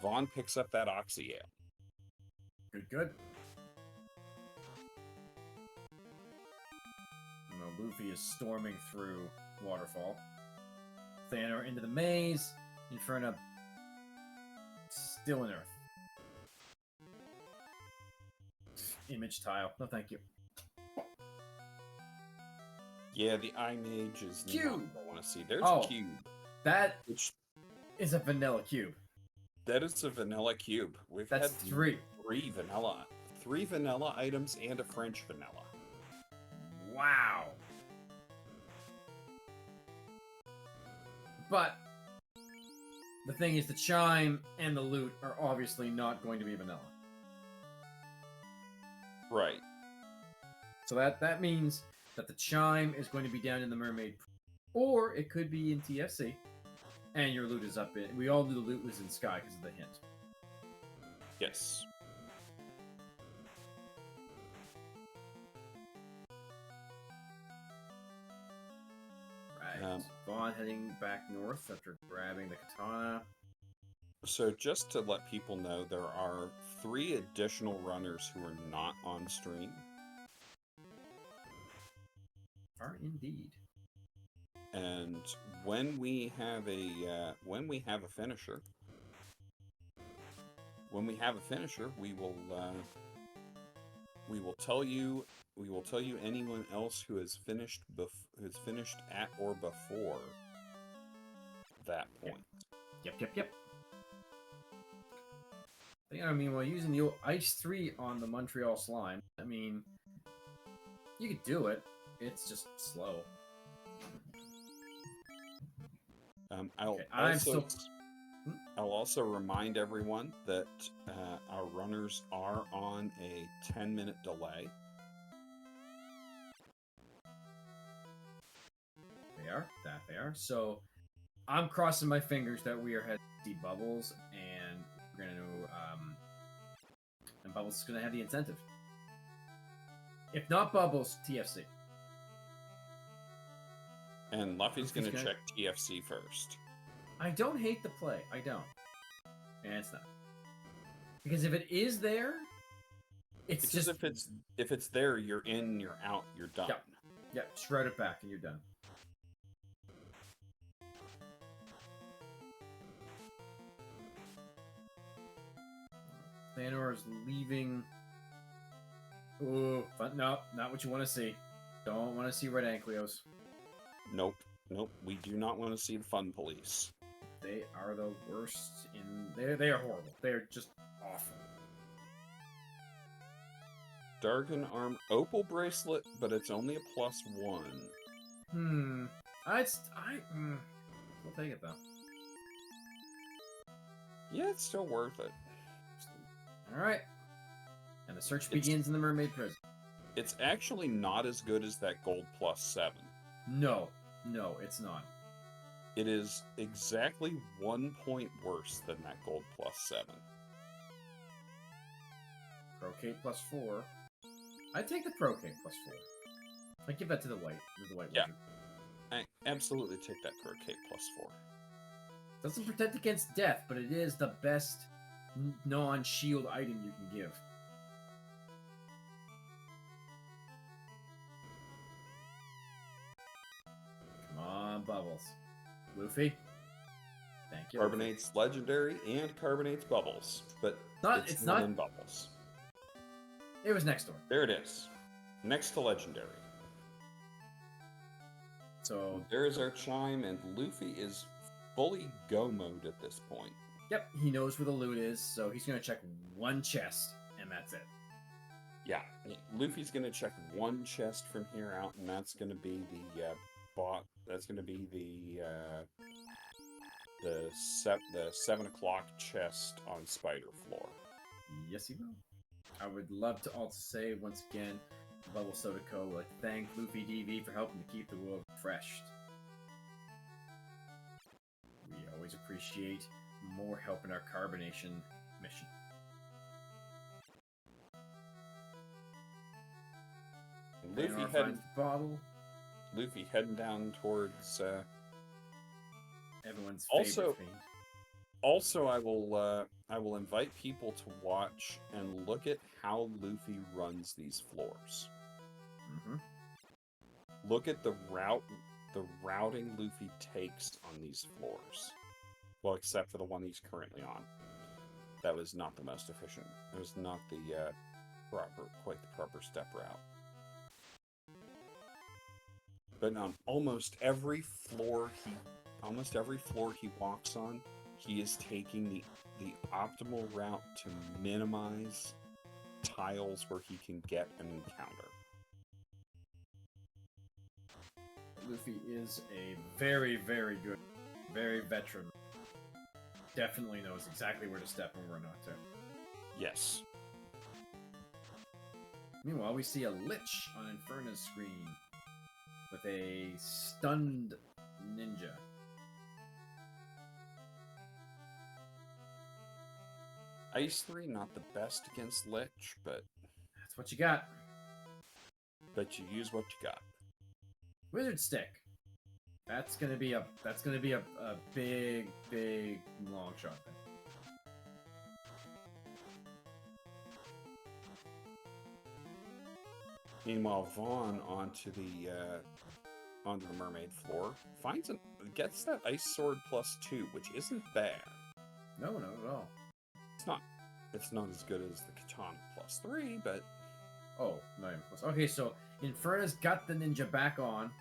Vaughn picks up that Oxyale. Good. Luffy is storming through Waterfall. Thanor into the maze. Inferno still in Earth. Image tile. No, thank you. Yeah, the Eye Mage is cube. Not what I want to see. There's a cube. That is a vanilla cube. That is a vanilla cube. That's had three vanilla items and a French vanilla. Wow. But the thing is, the chime and the loot are obviously not going to be vanilla. Right. So that means that the chime is going to be down in the Mermaid, or it could be in TFC, and your loot is up in. We all knew the loot was in Sky because of the hint. Yes. Right. Vaughn heading back north after grabbing the katana. So just to let people know, there are 3 additional runners who are not on stream. Are indeed. And when we have a finisher, we will tell you anyone else who has finished at or before that point. Yep. Yeah, I mean, while using the old Ice 3 on the Montreal Slime, I mean, you could do it. It's just slow. I'll also remind everyone that our runners are on a 10-minute delay. They are. So I'm crossing my fingers that we are heading to see Bubbles, and we're going to, and Bubbles is going to have the incentive. If not Bubbles, TFC. And Luffy's going to check TFC first. I don't hate the play. I don't. And it's not. Because if it is there, it's just... If it's there, you're in, you're out, you're done. Yeah, shred it back and you're done. Thanor is leaving. Ooh, no, not what you want to see. Don't want to see Red Ankylos. Nope. We do not want to see the Fun Police. They are the worst in... They are horrible. They are just awful. Dargon Arm Opal Bracelet, but it's only a +1. We'll take it, though. Yeah, it's still worth it. Alright. And the search begins in the Mermaid Prison. It's actually not as good as that gold +7. No, it's not. It is exactly 1 point worse than that gold +7. Procate +4. I'd take the Procate +4. I'd give that to the white Yeah. wizard. I absolutely take that Procate +4. Doesn't protect against death, but it is the best non-shield item you can give. Come on, Bubbles. Luffy? Thank you. Carbonate's legendary and Carbonate's bubbles, but it's not in bubbles. It was next door. There it is. Next to legendary. So there is our chime, and Luffy is fully go mode at this point. Yep, he knows where the loot is, so he's going to check one chest, and that's it. Yeah, Luffy's going to check one chest from here out, and that's going to be the That's going to be the 7 o'clock chest on Spider Floor. Yes, he will. I would love to also say once again, Bubble Soda Co. would like to thank Luffy DV for helping to keep the world refreshed. We always appreciate more help in our carbonation mission. Luffy heading down towards everyone's favorite fiend. Also, I will invite people to watch and look at how Luffy runs these floors. Mm-hmm. Look at the routing Luffy takes on these floors. Well, except for the one he's currently on. That was not the most efficient. It was not the quite the proper step route. But on almost every floor he walks on, he is taking the optimal route to minimize tiles where he can get an encounter. Luffy is a very, very good, very veteran. Definitely knows exactly where to step and where not to. Yes. Meanwhile, we see a Lich on Inferno's screen with a stunned ninja. Ice 3, not the best against Lich, but that's what you got. But you use what you got. Wizard Stick. That's gonna be a big long shot then. Meanwhile, Vaughn onto the mermaid floor gets that ice sword +2, which isn't bad. No, not at all. It's not as good as the katana +3, but oh, not even close. Okay, so Inferno's got the ninja back on.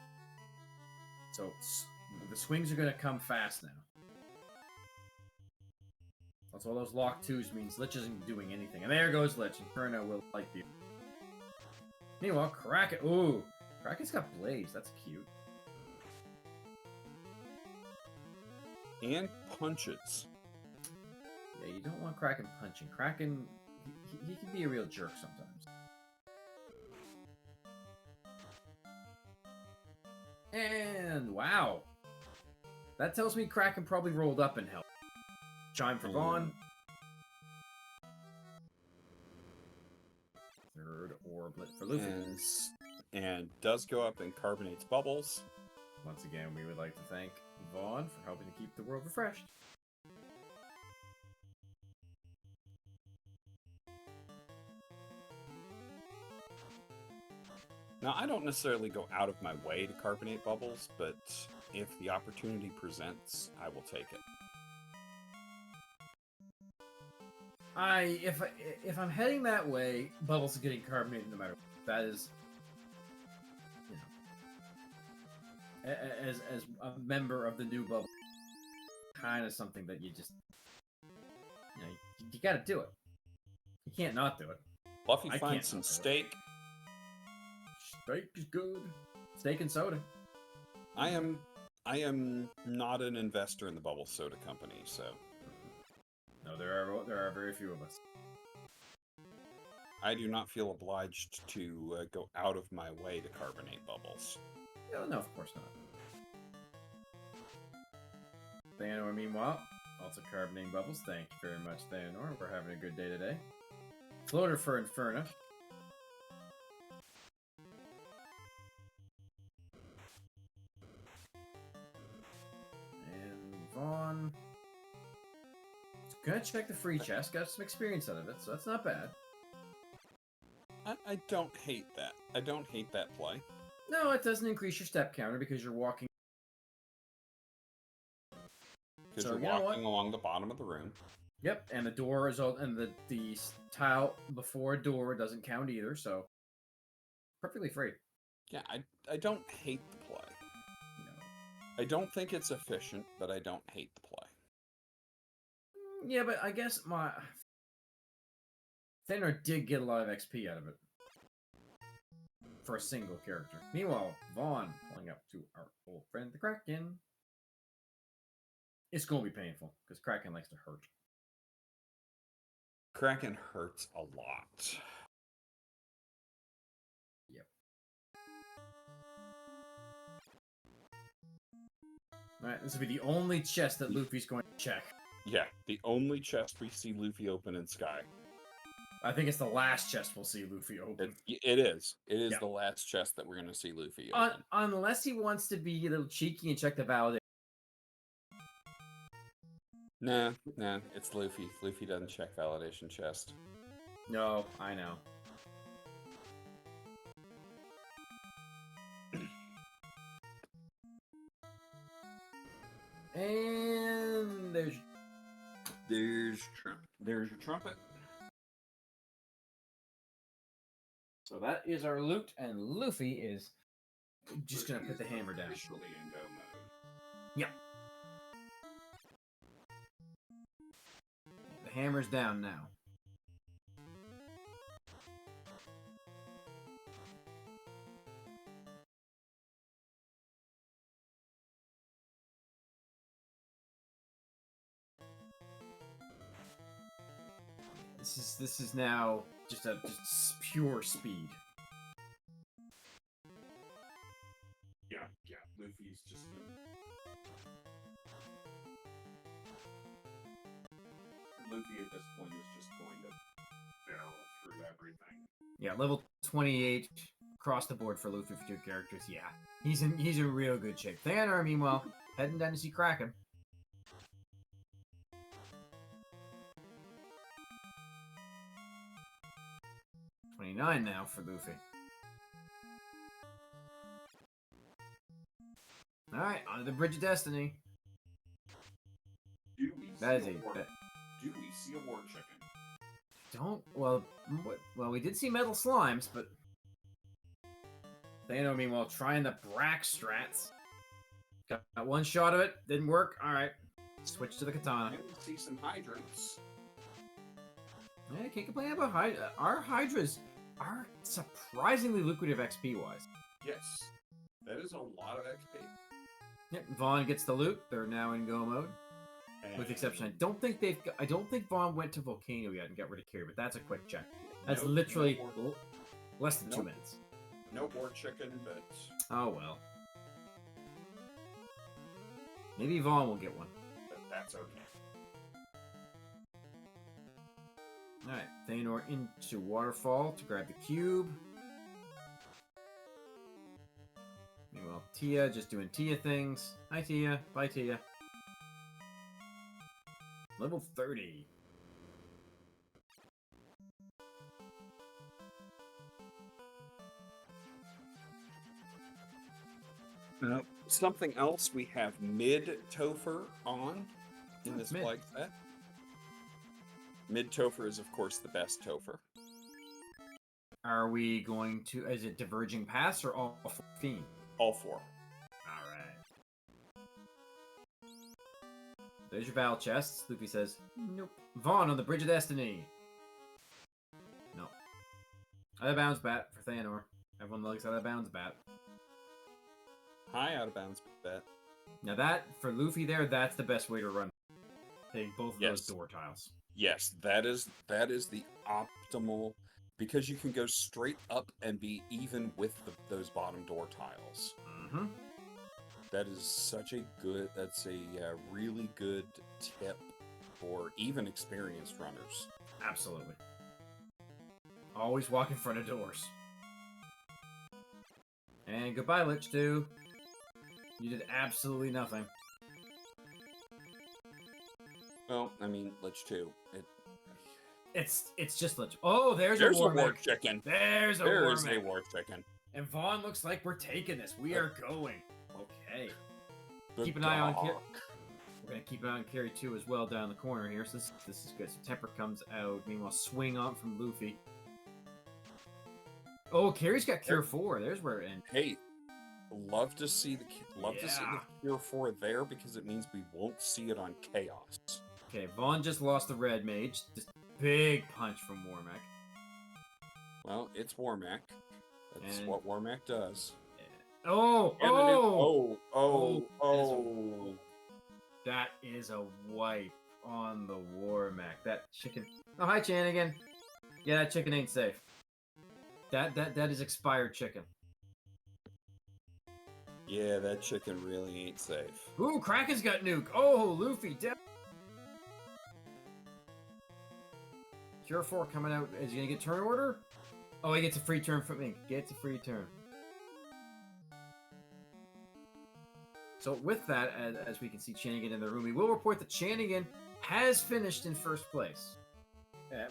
So the swings are going to come fast now. That's all those lock 2s means Lich isn't doing anything. And there goes Lich. Inferno will like you. Meanwhile, Kraken. Ooh, Kraken's got Blaze. That's cute. And punches. Yeah, you don't want Kraken punching. Kraken, he can be a real jerk sometimes. And wow. That tells me Kraken probably rolled up in hell. Chime for Vaughn. Third orblet for Luffy. And does go up and carbonates bubbles. Once again, we would like to thank Vaughn for helping to keep the world refreshed. Now, I don't necessarily go out of my way to carbonate bubbles, but if the opportunity presents, I will take it. If I'm heading that way, bubbles are getting carbonated no matter what. That is, you know, as a member of the new bubble, kind of something that you just, you know, you got to do it. You can't not do it. Fluffy finds some steak. Steak is good. Steak and soda. I am not an investor in the Bubble Soda Company, so. No, there are very few of us. I do not feel obliged to go out of my way to carbonate bubbles. No, of course not. Theanor, meanwhile, also carbonating bubbles. Thank you very much, Theanor. We're having a good day today. Floater for Inferno. And Vaughn. Gonna check the free chest. Got some experience out of it, so that's not bad. I don't hate that. I don't hate that play. No, it doesn't increase your step counter because you're walking. Because So, you're you know walking what? along the bottom of the room. Yep, and the door is all, and the tile before a door doesn't count either, so perfectly free. Yeah, I don't hate the play. No. I don't think it's efficient, but I don't hate the play. Yeah, but I guess my Thaner did get a lot of XP out of it for a single character. Meanwhile, Vaughn pulling up to our old friend the Kraken. It's going to be painful because Kraken likes to hurt. Kraken hurts a lot. Yep. Alright, this will be the only chest that Luffy's going to check. Yeah, the only chest we see Luffy open in Sky. I think it's the last chest we'll see Luffy open. It is. It is Yeah. the last chest that we're going to see Luffy open. Unless he wants to be a little cheeky and check the validation. Nah, it's Luffy. Luffy doesn't check validation chest. No, I know. And there's your trumpet. So that is our loot, and Luffy is just gonna put the hammer down. Officially in go mode. Yep. The hammer's down now. This is now just pure speed. Yeah, Luffy's just... Luffy at this point is just going to barrel through everything. Yeah, level 28 across the board for Luffy for 2 characters. Yeah, he's in real good shape. Thaner, meanwhile, heading down to see Kraken. $29 now for Luffy. Alright, on to the Bridge of Destiny. Do we see a war chicken? Well, we did see metal slimes, but Thanos, meanwhile, trying the Brack strats. Got one shot of it, didn't work. Alright, switch to the katana. Maybe we'll see some hydrants. Yeah, can't complain about our Hydras are surprisingly lucrative XP-wise. Yes, that is a lot of XP. Yep, Vaughn gets the loot. They're now in go mode. With the exception, I don't think Vaughn went to Volcano yet and got rid of Kiri, but that's a quick check. That's literally less than 2 minutes. No more chicken, but... Oh well. Maybe Vaughn will get one. But that's okay. Alright, Thaner into Waterfall to grab the cube. Meanwhile, Tia just doing Tia things. Hi Tia. Bye Tia. Level 30. Something else we have mid-Topher on in this flag set. Mid-Topher is, of course, the best Topher. Are we going to... Is it Diverging Paths or all 14? All 4. Alright. There's your battle chests. Luffy says, nope. Vaughn on the Bridge of Destiny. No. Out of bounds bat for Thaner. Everyone likes out of bounds bat. High out of bounds bat. Now that, for Luffy there, that's the best way to run. Take both of those door tiles. Yes, that is the optimal, because you can go straight up and be even with those bottom door tiles. Mm-hmm. That is such a good, that's a really good tip for even experienced runners. Absolutely. Always walk in front of doors. And goodbye, Lich 2. You did absolutely nothing. Well, I mean, Lich 2. It's just Lich. Oh, there's There's a war a war mech. chicken. There's a There war is mech. a war chicken. And Vaughn looks like we're taking this. We are going. Okay. The Keep an eye on Carry. dog. We're gonna keep an eye on Carry 2 as well down the corner here. So this is good. So Temper comes out. Meanwhile, swing on from Luffy. Oh, Carry's got Cure 4. There's where it ends. Hey, love to see the Yeah. Cure 4 there because it means we won't see it on Chaos. Okay, Vaughn just lost the red mage. Just big punch from Warmech. Well, it's Warmech. That's And- what Warmech does. Oh! And Oh! oh! That is a wipe on the Warmech. That chicken. Oh, hi, Chanigan. Yeah, that chicken ain't safe. That is expired chicken. Yeah, that chicken really ain't safe. Ooh, Kraken's got nuke. Oh, Luffy dead. Cure 4 coming out. Is he gonna get turn order? Oh, he gets a free turn from me. Gets a free turn. So with that, as we can see Chanigan in the room, we will report that Chanigan has finished in first place.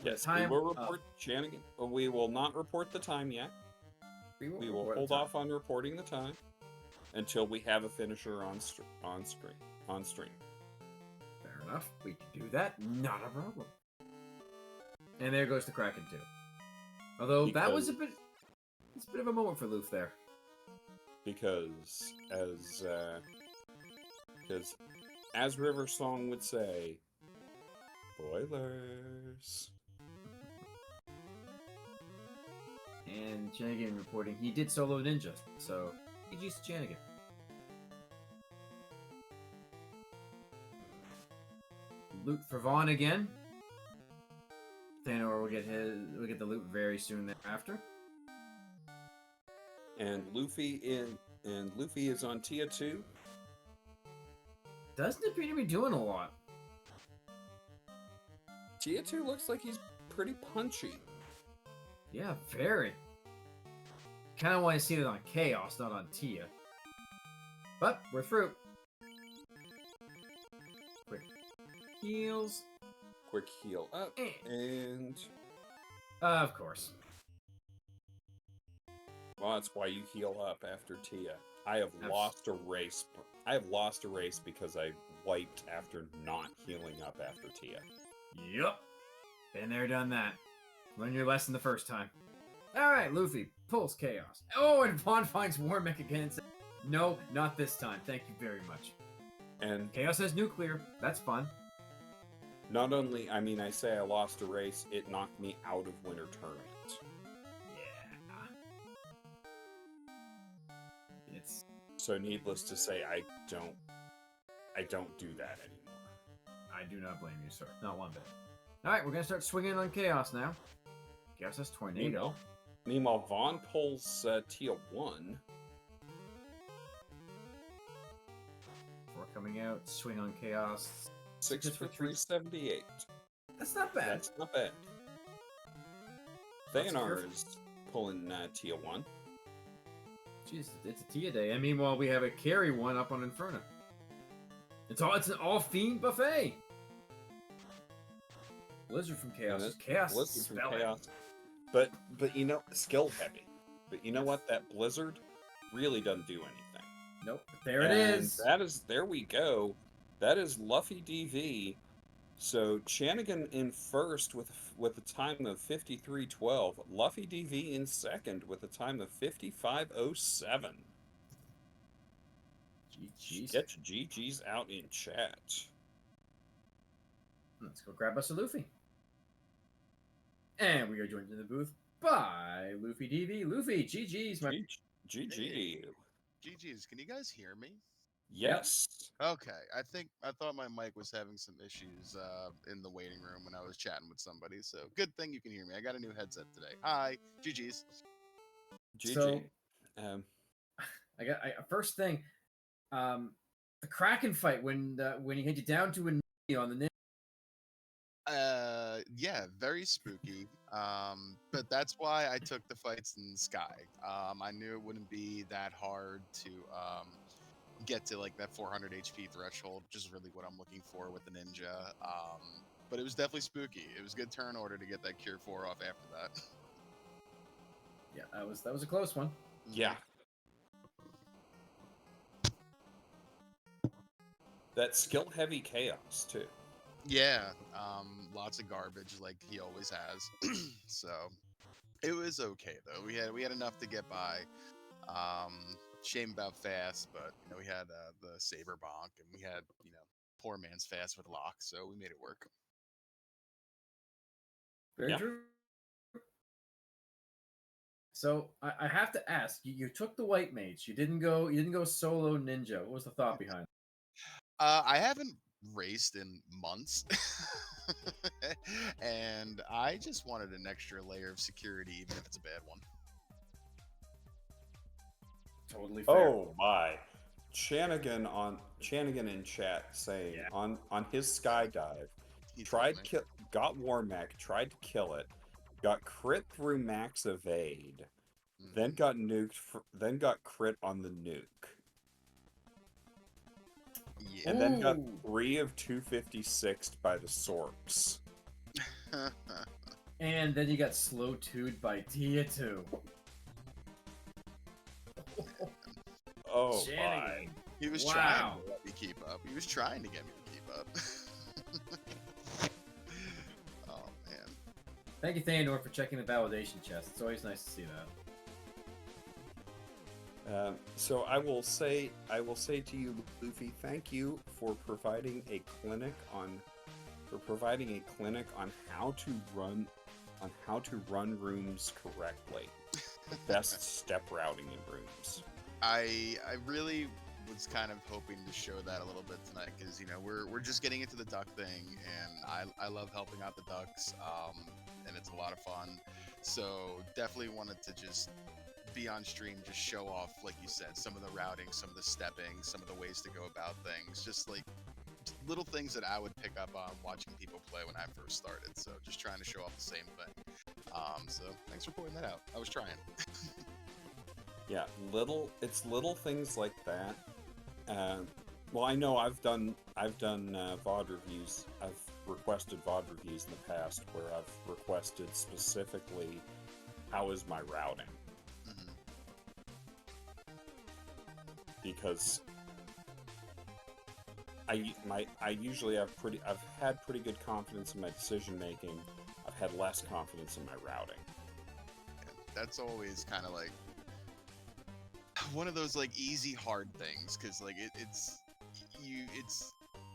Yes, we will report Chanigan. We will not report the time yet. We will hold off on reporting the time until we have a finisher on stream. Fair enough. We can do that. Not a problem. And there goes the Kraken too. Although that was it's a bit of a moment for Luffy there. Because as River Song would say, spoilers. And Chanigan reporting he did solo ninja, so GG's to Chanigan. Loot for Vaughn again. Thanor will get the loot very soon thereafter. And Luffy is on Tia 2. Doesn't appear to be doing a lot. Tia 2 looks like he's pretty punchy. Yeah, very. Kind of want to see it on Chaos, not on Tia. But we're through. Quick heals. Quick heal up and Of course. well, that's why you heal up after Tia. I have lost a race because I wiped after not healing up after Tia. Yup. Been there, done that. Learn your lesson the first time. Alright, Luffy pulls Chaos. Oh, and Vaughn finds Warmech again and says, no, not this time. Thank you very much. And Chaos has nuclear. That's fun. not only, I mean, I say I lost a race, it knocked me out of Winter Tournament. Yeah. It's... So needless to say, I don't do that anymore. I do not blame you, sir. Not one bit. Alright, we're going to start swinging on Chaos now. Chaos has Tornado. Meanwhile, Vaughn pulls Tia 1. Before coming out, swing on Chaos. 6 for 378. That's not bad. That's not bad. Thanar is pulling Tia 1. Jeez, it's a Tia day. And meanwhile, we have a carry one up on Inferno. It's an all fiend buffet. Blizzard from Chaos. Chaos. Blizzard from Chaos. But you know, skill heavy. But you know what? That Blizzard really doesn't do anything. Nope. There it is. There we go. That is Luffy DV. So Chanigan in first with a time of 53:12. Luffy DV in second with a time of 55:07. GG's. Get your GG's out in chat. Let's go grab us a Luffy. And we are joined in the booth by Luffy DV. Luffy, GG's. GG. GG's. Can you guys hear me? Yes. Okay. I thought my mic was having some issues in the waiting room when I was chatting with somebody. So good thing you can hear me. I got a new headset today. Hi. GG's. GG. So, first thing, the Kraken fight when he had you down to a knee on the Yeah, very spooky. But that's why I took the fights in the sky. I knew it wouldn't be that hard to get to like that 400 HP threshold, which is really what I'm looking for with the ninja. But it was definitely spooky. It was good turn order to get that cure 4 off after that. Yeah, that was a close one. Yeah. That skill heavy chaos too. Yeah, lots of garbage like he always has. So it was okay though. We had enough to get by. Shame about fast, but we had the saber bonk, and we had poor man's fast with lock, so we made it work. Very Yeah. true. So I have to ask, you took the white mage. You didn't go solo ninja. What was the thought behind I haven't raced in months, and I just wanted an extra layer of security, even if it's a bad one. it? Totally fair. Oh my. Chanigan in chat saying Yeah. on his skydive, He told me. got Warmac, tried to kill it, got crit through max evade, then Mhm. got then got crit on the nuke, Yeah. and then got Ooh. 3 of 256 by the Sorks. And then you got slow 2'd by Tia 2. Oh my. Shenanigan. He was Wow. trying to let me keep up. He was trying to get me to keep up. Oh man. Thank you, Theodore, for checking the validation chest. It's always nice to see that. So I will say to you, Luffy, thank you for providing a clinic on how to run rooms correctly. The best step routing in rooms. I really was kind of hoping to show that a little bit tonight because we're just getting into the duck thing, and I love helping out the ducks, and it's a lot of fun. So definitely wanted to just be on stream, just show off, like you said, some of the routing, some of the stepping, some of the ways to go about things, just like little things that I would pick up on watching people play when I first started. So just trying to show off the same thing. So thanks for pointing that out. I was trying. Yeah, it's little things like that. Well, I know I've done VOD reviews. I've requested VOD reviews in the past where I've requested specifically how is my routing, Mhm. because I usually I've had pretty good confidence in my decision making. I've had less confidence in my routing. That's always kind of like one of those like easy hard things because like it's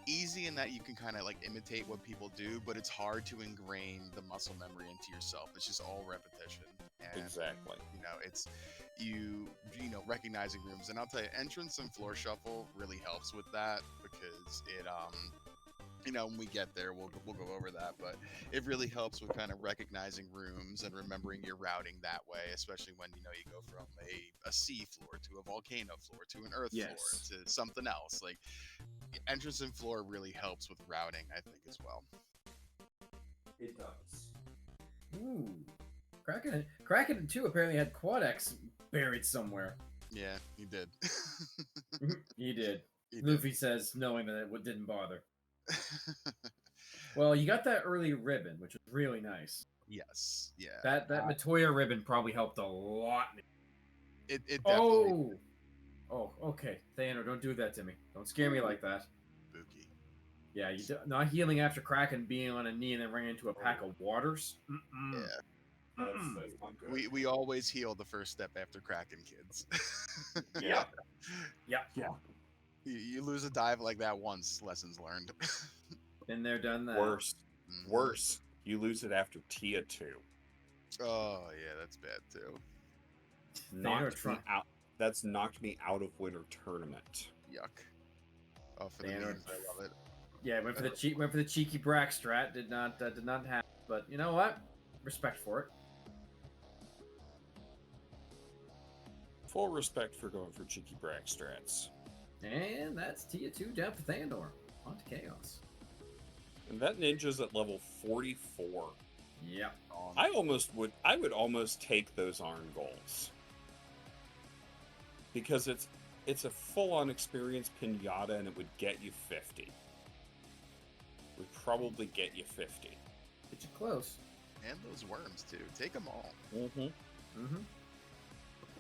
easy in that you can kind of like imitate what people do, but it's hard to ingrain the muscle memory into yourself. It's just all repetition, and Exactly. it's recognizing rooms. And I'll tell you, entrance and floor shuffle really helps with that because it when we get there, we'll go over that, but it really helps with kind of recognizing rooms and remembering your routing that way, especially when you go from a sea floor to a volcano floor to an earth Yes. floor to something else. Like entrance and floor really helps with routing, I think, as well. It does. Ooh. Kraken 2 apparently had Quad X buried somewhere. Yeah, he did. He did. He did. Luffy says, knowing that it didn't bother. Well, you got that early ribbon, which was really nice. Yes, yeah. That Matoya ribbon probably helped a lot. It definitely Oh, okay. Thanos, don't do that to me. Don't scare me like that. spooky. Yeah, not healing after Kraken being on a knee and then running into a pack of waters. Mm-mm. Yeah. Mm-mm. Not good. We always heal the first step after Kraken, kids. Yeah. Yeah. You lose a dive like that once, lessons learned. Been there, done that. Mhm. Worse. You lose it after Tia 2. Oh yeah, that's bad too. Knocked me out. That's knocked me out of winter tournament. Yuck. Oh, for the Thanos. memes, I love it. Yeah, went for the cheeky Brack strat. Did not happen. But you know what? Respect for it. Full respect for going for cheeky brag strats. And that's Tia 2 down for Thandor. On to Chaos. And that ninja's at level 44. Yep. I would almost take those Arn goals. Because it's a full-on experience pinata and it would get you 50. Would probably get you 50. Get you close. And those worms too. Take them all. Mm-hmm. Mm-hmm.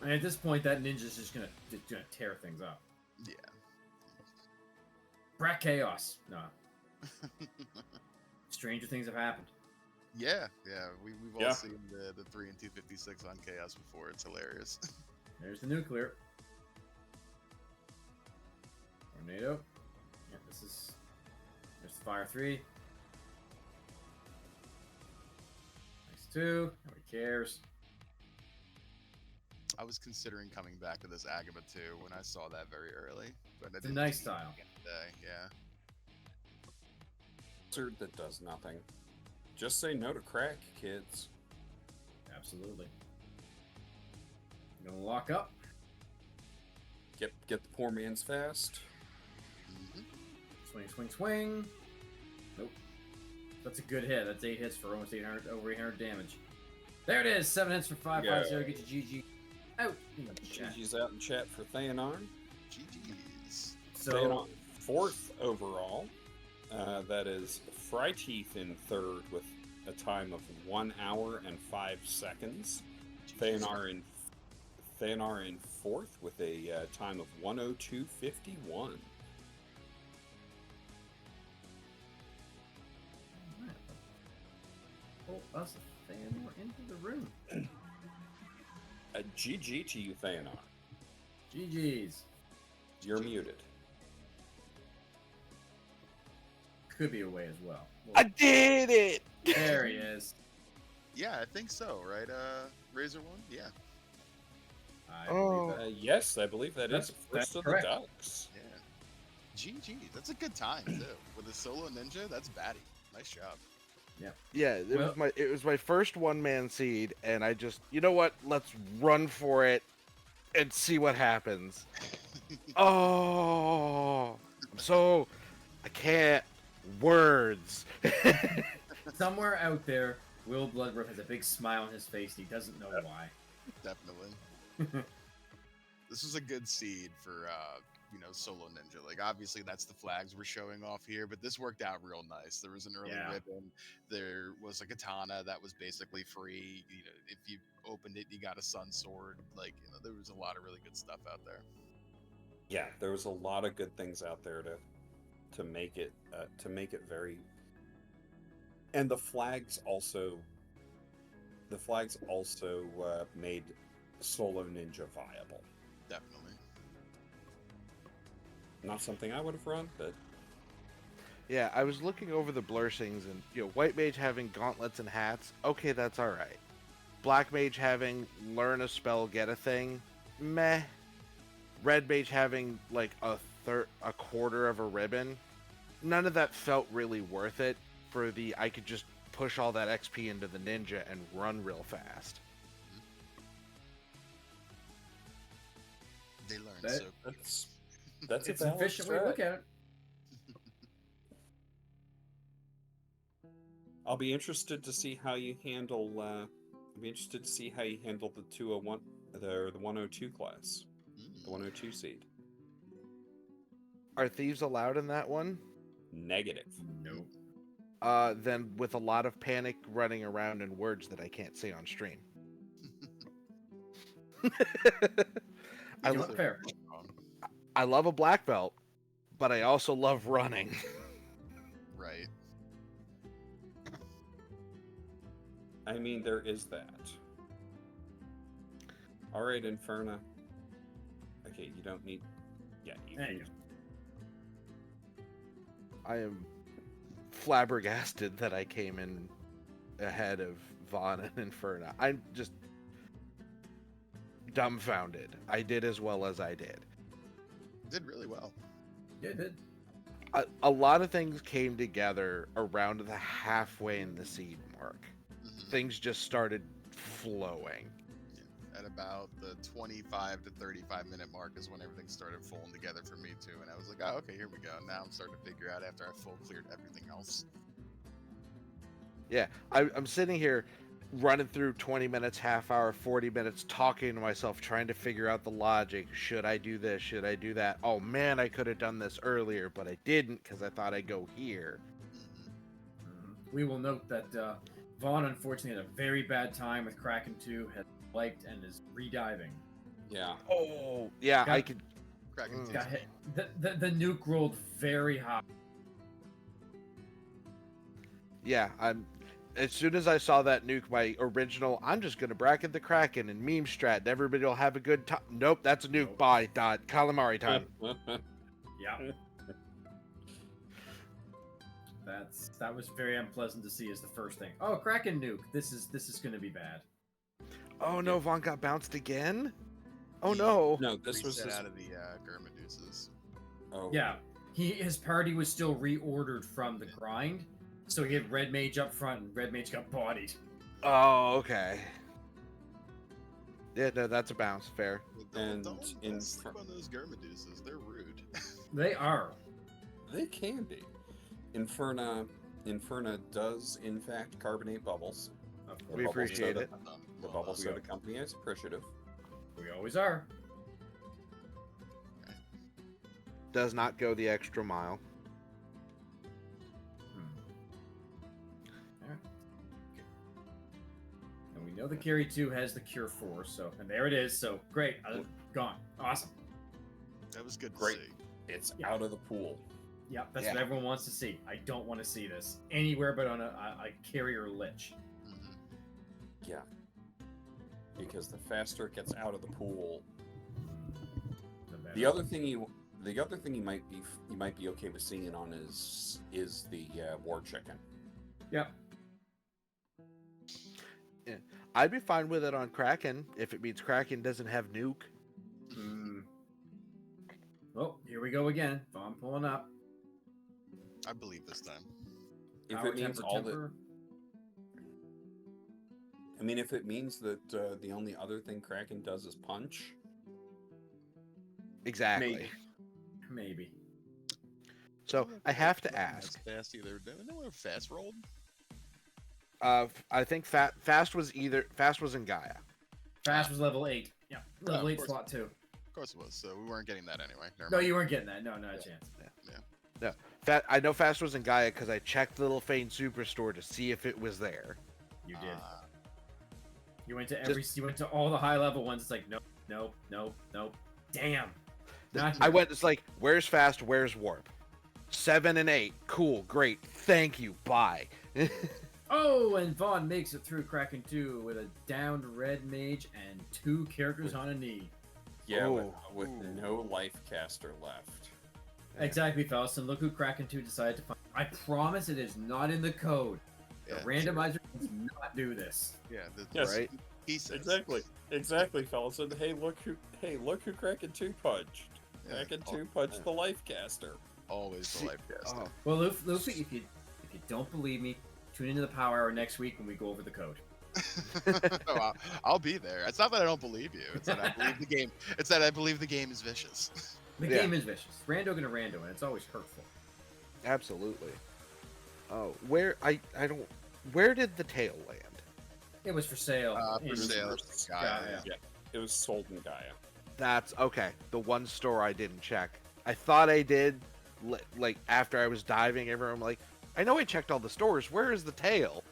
And at this point, that ninja's just gonna tear things up. Yeah. Brat chaos. No. Stranger things have happened. Yeah. We've all seen the 3 and 256 on Chaos before. It's hilarious. There's the nuclear. Tornado. Yeah, there's the fire 3. Nice 2. Nobody cares. I was considering coming back to this Agaba too when I saw that very early, but It's a nice style. Yeah. Wizard that does nothing. Just say no to crack, kids. Absolutely. Gonna lock up. Get the poor man's fast. Swing, swing, swing. Nope. That's a good hit. That's 8 hits for almost 800, over 800 damage. There it is. 7 hits for 550. Get your GG out in the chat. GG's out in chat for Thayanarn. GG's. So, Thayanarn 4th overall. That is Fryteeth in 3rd with a time of 1 hour and 5 seconds. Thayanar in 4th with a time of 1:02:51. pull us a Thayanor into the room. GG to you, Thayanor. GG's. You're muted. Could be away as well. I did it! There he is. Yeah, I think so, right? Razor One? Yeah. I believe that. Yes, I believe that's That's first of correct. the Ducks. Yeah. GG. That's a good time too. With a solo ninja, that's batty. Nice job. Yeah, it was my first one-man seed, and I just, you know what? Let's run for it and see what happens. Oh, I can't words. Somewhere out there, Will Bloodworth has a big smile on his face. And he doesn't know why. Definitely. This was a good seed for solo ninja. Like obviously that's the flags we're showing off here, but this worked out real nice. There was an early ribbon. There was a katana that was basically free. You know, if you opened it, you got a sun sword. Like, there was a lot of really good stuff out there. Yeah, there was a lot of good things out there to make it very. And the flags also made Solo Ninja viable. Definitely. Not something I would have run, but Yeah, I was looking over the blursings, and White Mage having gauntlets and hats. Okay, that's all right. Black Mage having learn a spell, get a thing. Meh. Red Mage having like a quarter of a ribbon. None of that felt really worth it for I could just push all that XP into the ninja and run real fast. They learned That- so. that's It's a an balanced efficient way to strat. look at it. I'll be interested to see how you handle. The 201, the 102 class, the 102 seed. Are thieves allowed in that one? Negative. Nope. Then with a lot of panic running around and words that I can't say on stream. I, You know, fair. I love a black belt, but I also love running. Right. I mean, there is that. All right, Inferna. Okay, you don't need. Yeah, you There can. you go. I am flabbergasted that I came in ahead of Vaughn and Inferna. I'm just dumbfounded. I did as well as I did. Did really well. Yeah, it did. A lot of things came together around the halfway in the seed mark. Things just started flowing. At about the 25 to 35 minute mark is when everything started falling together for me too, and I was like, oh, okay, here we go. Now I'm starting to figure out after I full cleared everything else. Yeah, I'm sitting here running through 20 minutes, half hour, 40 minutes, talking to myself, trying to figure out the logic. Should I do this? Should I do that? Oh man, I could have done this earlier, but I didn't because I thought I'd go here. We will note that Vaughn unfortunately had a very bad time with Kraken 2, has wiped and is rediving. Yeah. Oh, yeah, Got- I could. Kraken Got hit. The nuke rolled very high. Yeah, I'm. As soon as I saw that nuke, my original, I'm just gonna bracket the Kraken and meme strat, and everybody will have a good time. Nope, that's a nuke. Nope. Bye. Dot. Calamari time. Yeah. That was very unpleasant to see as the first thing. Oh, Kraken nuke. This is going to be bad. Oh no, Vaughn got bounced again. Oh no. No, this was reset his... out of the Germaduces. Oh. Yeah. His party was still reordered from the grind, so he had Red Mage up front, and Red Mage got bodied. Oh, okay. Yeah, no, that's a bounce. Fair. And Don't in sleep on those Germaduces. They're rude. They are. They can be. Inferna does in fact carbonate bubbles. Of The course. We bubble appreciate soda- it. The Well bubble done. soda company is appreciative. We always are. Does not go the extra mile. Alright. Okay. And we know the Carry 2 has the Cure 4, so and there it is, so great. Gone. Awesome. That was good to Great. see. It's Yeah. out of the pool. Yep, that's Yeah. what everyone wants to see. I don't want to see this anywhere but on a carrier lich. Mhm. Yeah. Because the faster it gets out of the pool, The better. the other thing you might be okay with seeing it on is the war chicken. Yep. I'd be fine with it on Kraken if it means Kraken doesn't have nuke. Mm. Oh, here we go again. Bomb pulling up. I believe this time. If Power it means temper, all temper. I mean, if it means that the only other thing Kraken does is punch, Exactly. Maybe. So I have to ask. Fast either. Do you know what fast rolled? I think Fast was in Gaia. Fast was level 8. Yeah, level of 8 course. slot 2. Of course it was. So we weren't getting that anyway. Never No, mind. you weren't getting that. No, not a chance. I know Fast was in Gaia because I checked the Little Fane Superstore to see if it was there. You did. Ah, You went to you went to all the high level ones. It's like nope. Damn. Not I here. went. It's like, where's Fast? Where's Warp? 7 and 8. Cool. Great. Thank you. Bye. Oh, and Vaughn makes it through Kraken 2 with a downed Red Mage and 2 characters on a knee. yeah, with Ooh. no life caster left. Yeah. Exactly, fellas. And look who Kraken 2 decided to find. I promise it is not in the code. The yeah, randomizer does not do this. Yeah, Yes. Right. He says Exactly, fellas. And hey, look who Kraken 2 punched. Yeah. Kraken 2 punched the life caster. Always See- the life caster. Oh, Well, Luffy, if you don't believe me, tune into the Power Hour next week when we go over the code. Oh, I'll be there. It's not that I don't believe you. It's that I believe the game. It's that I believe the game is vicious. The Yeah. game is vicious. Rando gonna rando, and it's always hurtful. absolutely. Oh, where where did the tail land? It was for sale. For in- sale. Gaia. Yeah, it was sold in Gaia. That's okay. The one store I didn't check. I thought I did. Like after I was diving, everyone like, I know I checked all the stores. Where is the tail?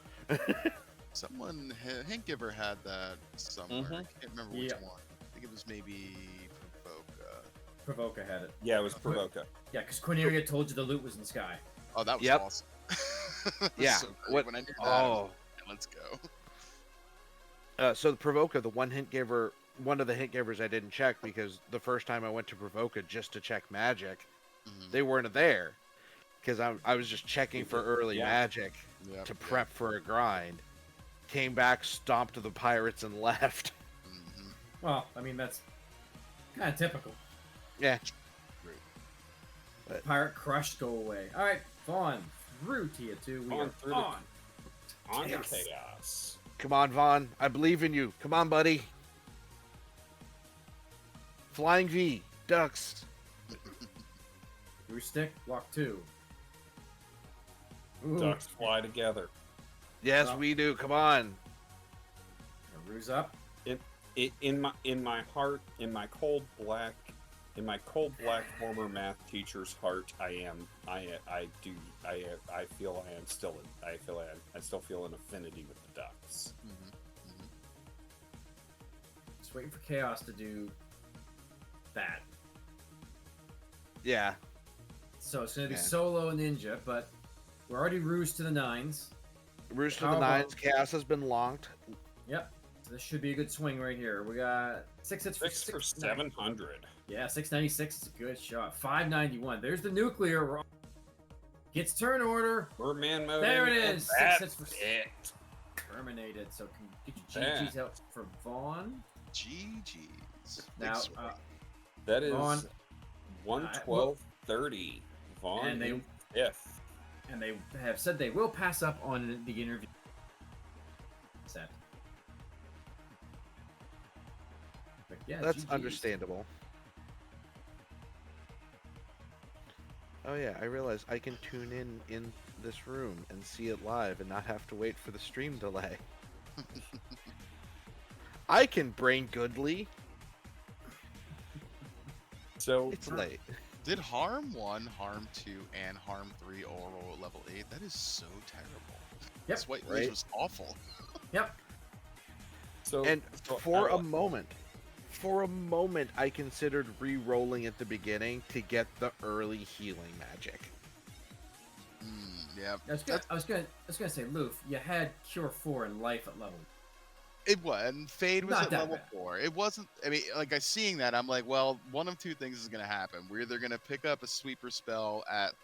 Someone, Hinkgiver had that somewhere. Mhm. I can't remember which Yeah. one. I think it was maybe Provoca. Provoca had it. Yeah, it was Provoca. Yeah, because Cornelia told you the loot was in Sky. Oh, that was Yep. awesome. That was Yeah. so great. What? When I knew that, I was Oh. like, let's go. So the Provoca, the one of the hint givers I didn't check because the first time I went to Provoca just to check magic, Mhm. they weren't there because I was just checking for early Yeah. magic Yep, to yep. prep for a grind. Came back, stomped the pirates, and left. Mhm. Well, I mean that's kind of typical. Yeah. Great. Pirate crushed, go away. All right, Vaughn through Tia 2. We On are through the- on. On to Chaos. chaos. Come on, Vaughn. I believe in you. Come on, buddy. Flying V. Ducks. Blue stick, block 2. Ooh, Ducks fly together. Yes, Well- we do. Come on. Ruse up. In my heart, in my cold black former math teacher's heart, I still feel an affinity with the Ducks. Just waiting for Chaos to do that. Yeah. So it's going to be Yeah. solo ninja, but we're already Ruse to the 9s. Roost to How the about- 9s. Chaos has been locked. Yep. So this should be a good swing right here. We got 6 hits for 6 for 700. Yeah, 696 is a good shot. 591. There's the nuclear. Gets turn order. Merman mode. There it and is. 6 that's hits for it. terminated. So can you get your GG's out for Vaughn. GG's. Now, Big swing. That is Vaughn. 112.30. Vaughn And they- in fifth. And they have said they will pass up on the interview set. But yeah, That's GG's. understandable. Oh yeah, I realize I can tune in this room and see it live and not have to wait for the stream delay. I can brain goodly. So It's late. Did Harm 1, Harm 2, and Harm 3 all roll at level 8? That is so terrible. Yep. This White Right. Mage was awful. Yep. And so for I- a moment, I considered re-rolling at the beginning to get the early healing magic. Yeah. I was gonna say, Loof, you had Cure 4 and Life at level. It was, and Fade was Not at that level bad. 4. It wasn't. I mean, like I seeing that, I'm like, well, one of two things is gonna happen. We're either gonna pick up a sweeper spell at,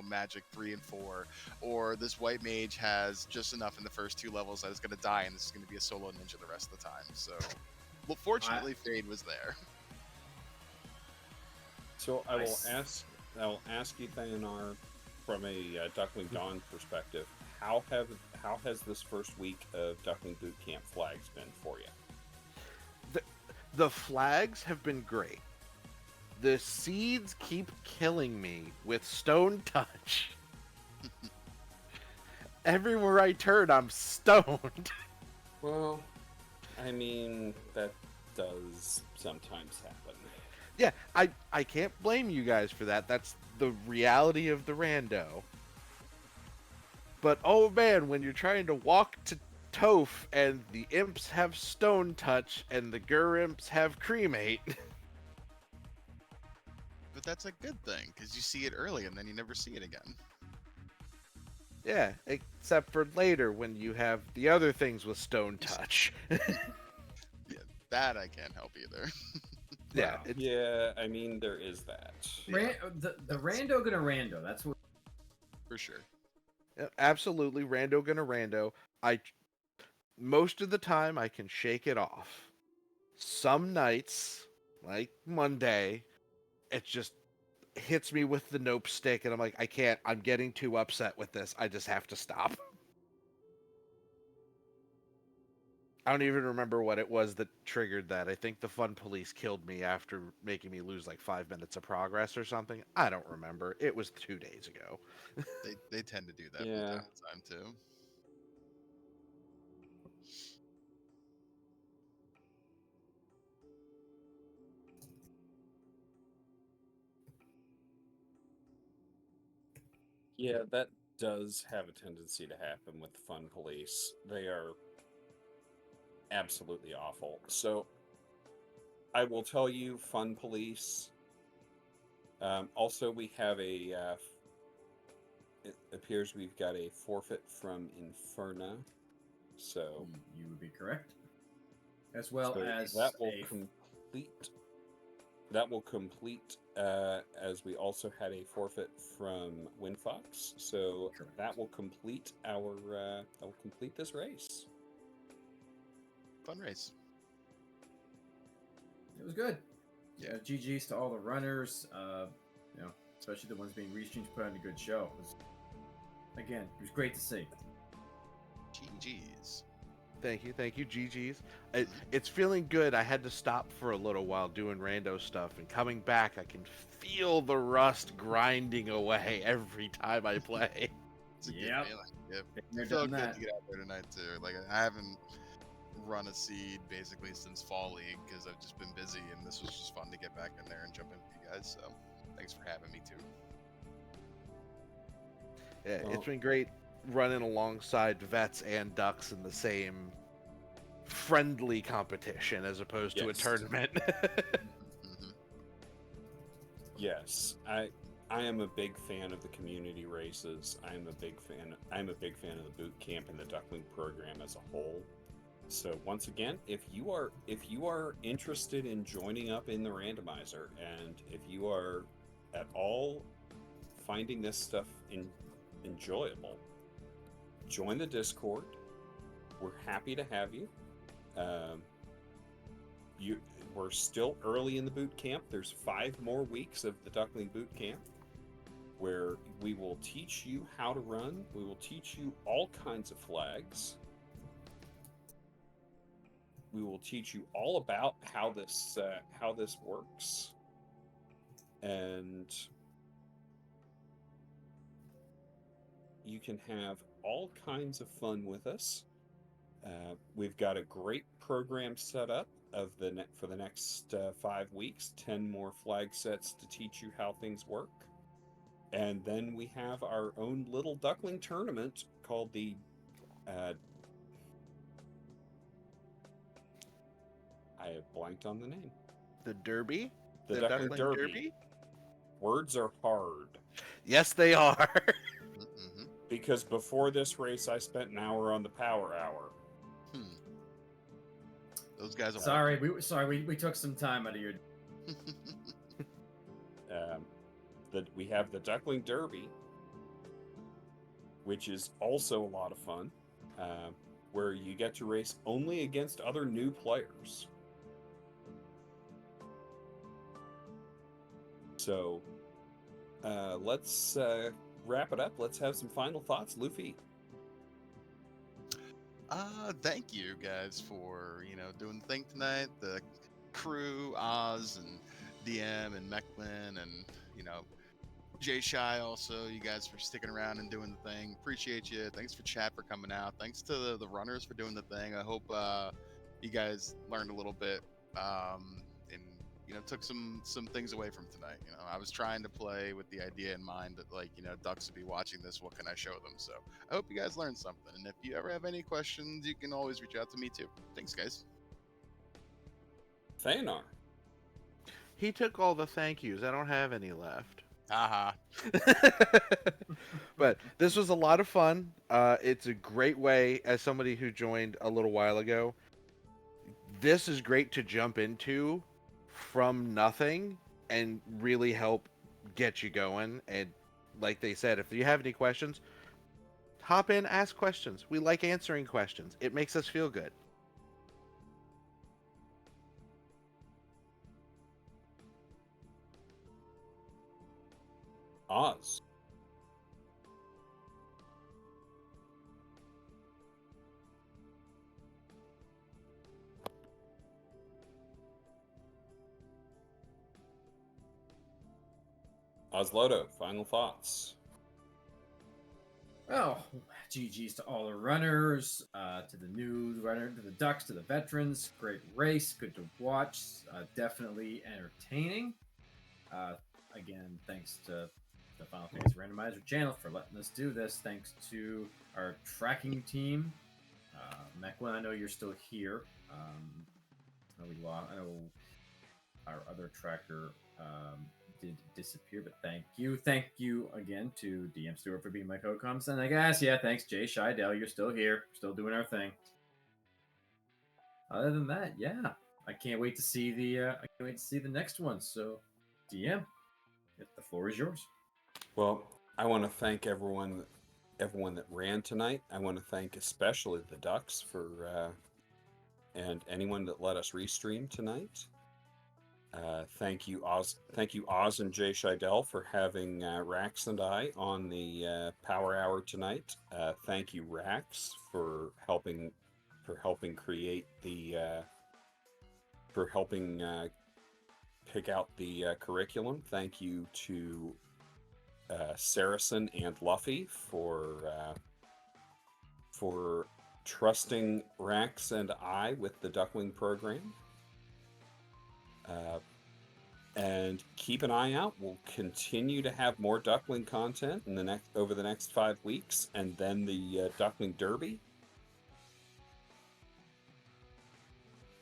Magic 3 and 4, or this White Mage has just enough in the first 2 levels that it's gonna die, and this is gonna be a solo ninja the rest of the time. So, well, fortunately, Fade was there. So I will Nice. ask you, Thanar, from a Duckling Dawn perspective, how has this first week of Duckling Boot Camp flags been for you? The flags have been great. The seeds keep killing me with stone touch. Everywhere I turn, I'm stoned. Well, I mean that does sometimes happen. Yeah, I can't blame you guys for that. That's the reality of the rando. But oh man, when you're trying to walk to Toph and the imps have stone touch and the Gur imps have cremate. But that's a good thing because you see it early and then you never see it again. Yeah, except for later when you have the other things with stone touch. That I can't help either. Yeah, Wow. Yeah, I mean there is that. The rando gonna rando. That's what. For sure. yeah, absolutely rando gonna rando. Most of the time I can shake it off. Some nights, like Monday, it just hits me with the nope stick and I'm like, I can't, I'm getting too upset with this. I just have to stop. I don't even remember what it was that triggered that. I think the fun police killed me after making me lose like 5 minutes of progress or something. I don't remember. It was 2 days ago. They tend to do that Yeah. from time to time too. Yeah, that does have a tendency to happen with the fun police. They are absolutely awful. So I will tell you, fun police. Also, we have it appears we've got a forfeit from Inferna. So, You would be correct. As well so as that will a complete. That will complete. As we also had a forfeit from Winfox, so Correct. that will complete our. That will complete this race. Fun race. It was good. Yeah. GG's to all the runners. Especially the ones being restreamed, put on a good show. It was great to see. GG's. Thank you, GG's. It's feeling good. I had to stop for a little while doing rando stuff, and coming back, I can feel the rust grinding away every time I play. It's a Yep. good feeling. It They're felt done good that. to get out there tonight too. Like I haven't run a seed basically since fall league because I've just been busy, and this was just fun to get back in there and jump in with you guys. So thanks for having me too. Yeah, Well- it's been great running alongside vets and ducks in the same friendly competition as opposed to a Yes. tournament. Hmm. Yes, I am a big fan of the community races. I'm a big fan of the boot camp and the duckling program as a whole. So once again, if you are interested in joining up in the randomizer, and if you are at all finding this stuff enjoyable, join the Discord. We're happy to have you. Um, we're still early in the boot camp. There's 5 more weeks of the duckling boot camp where we will teach you how to run. We will teach you all kinds of flags. We will teach you all about how this works, and you can have all kinds of fun with us. We've got a great program set up for the next 5 weeks. 10 more flag sets to teach you how things work. And then we have our own little duckling tournament called the I have blanked on the name. The Derby? The Duckling Duckling Derby. Words are hard. Yes, they are. Hmm. Because before this race, I spent an hour on the Power Hour. Those guys are Sorry, we took some time out of your. We have the Duckling Derby, which is also a lot of fun, where you get to race only against other new players. So let's wrap it up. Let's have some final thoughts, Luffy. Thank you guys for doing the thing tonight. The crew, Oz and DM and Mecklin and Jay Shy also. You guys for sticking around and doing the thing. Appreciate you. Thanks for chat for coming out. Thanks to the runners for doing the thing. I hope you guys learned a little bit and took some things away from tonight. I was trying to play with the idea in mind that ducks would be watching this. What can I show them? So I hope you guys learned something. And if you ever have any questions, you can always reach out to me too. Thanks, guys. Thanar. He took all the thank yous. I don't have any left. Haha. But this was a lot of fun. It's a great way, as somebody who joined a little while ago, this is great to jump into from nothing and really help get you going. And like they said, if you have any questions, hop in, ask questions. We like answering questions. It makes us feel good. Oz. Oslodo, final thoughts. Well, GG's to all the runners, to the new runner, to the ducks, to the veterans. Great race, good to watch, definitely entertaining. Again, thanks to the Final Fantasy Randomizer channel for letting us do this. Thanks to our tracking team. Mecklin, I know you're still here. I know our other tracker did disappear, but thank you. Thank you again to DM Stewart for being my co-coms. And I guess, thanks, Jay Scheidel. You're still here, still doing our thing. Other than that, I can't wait to see the next one. So, DM, the floor is yours. Well, I want to thank everyone that ran tonight. I want to thank especially the Ducks for and anyone that let us restream tonight. Thank you, Oz. Thank you, Oz and Jay Scheidel, for having Rax and I on the Power Hour tonight. Thank you, Rax, for helping create the pick out the curriculum. Thank you to Saracen and Luffy for for trusting Rex and I with the Duckling program. And keep an eye out. We'll continue to have more Duckling content in the over the next 5 weeks, and then the Duckling Derby.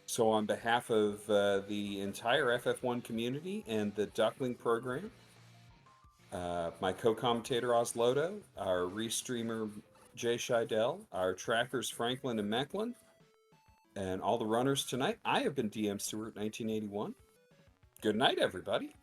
So on behalf of the entire FF1 community and the Duckling program, my co-commentator Oslodo, our restreamer Jay Scheidel, our trackers Franklin and Mecklin, and all the runners tonight, I have been DM Stewart 1981. Good night, everybody.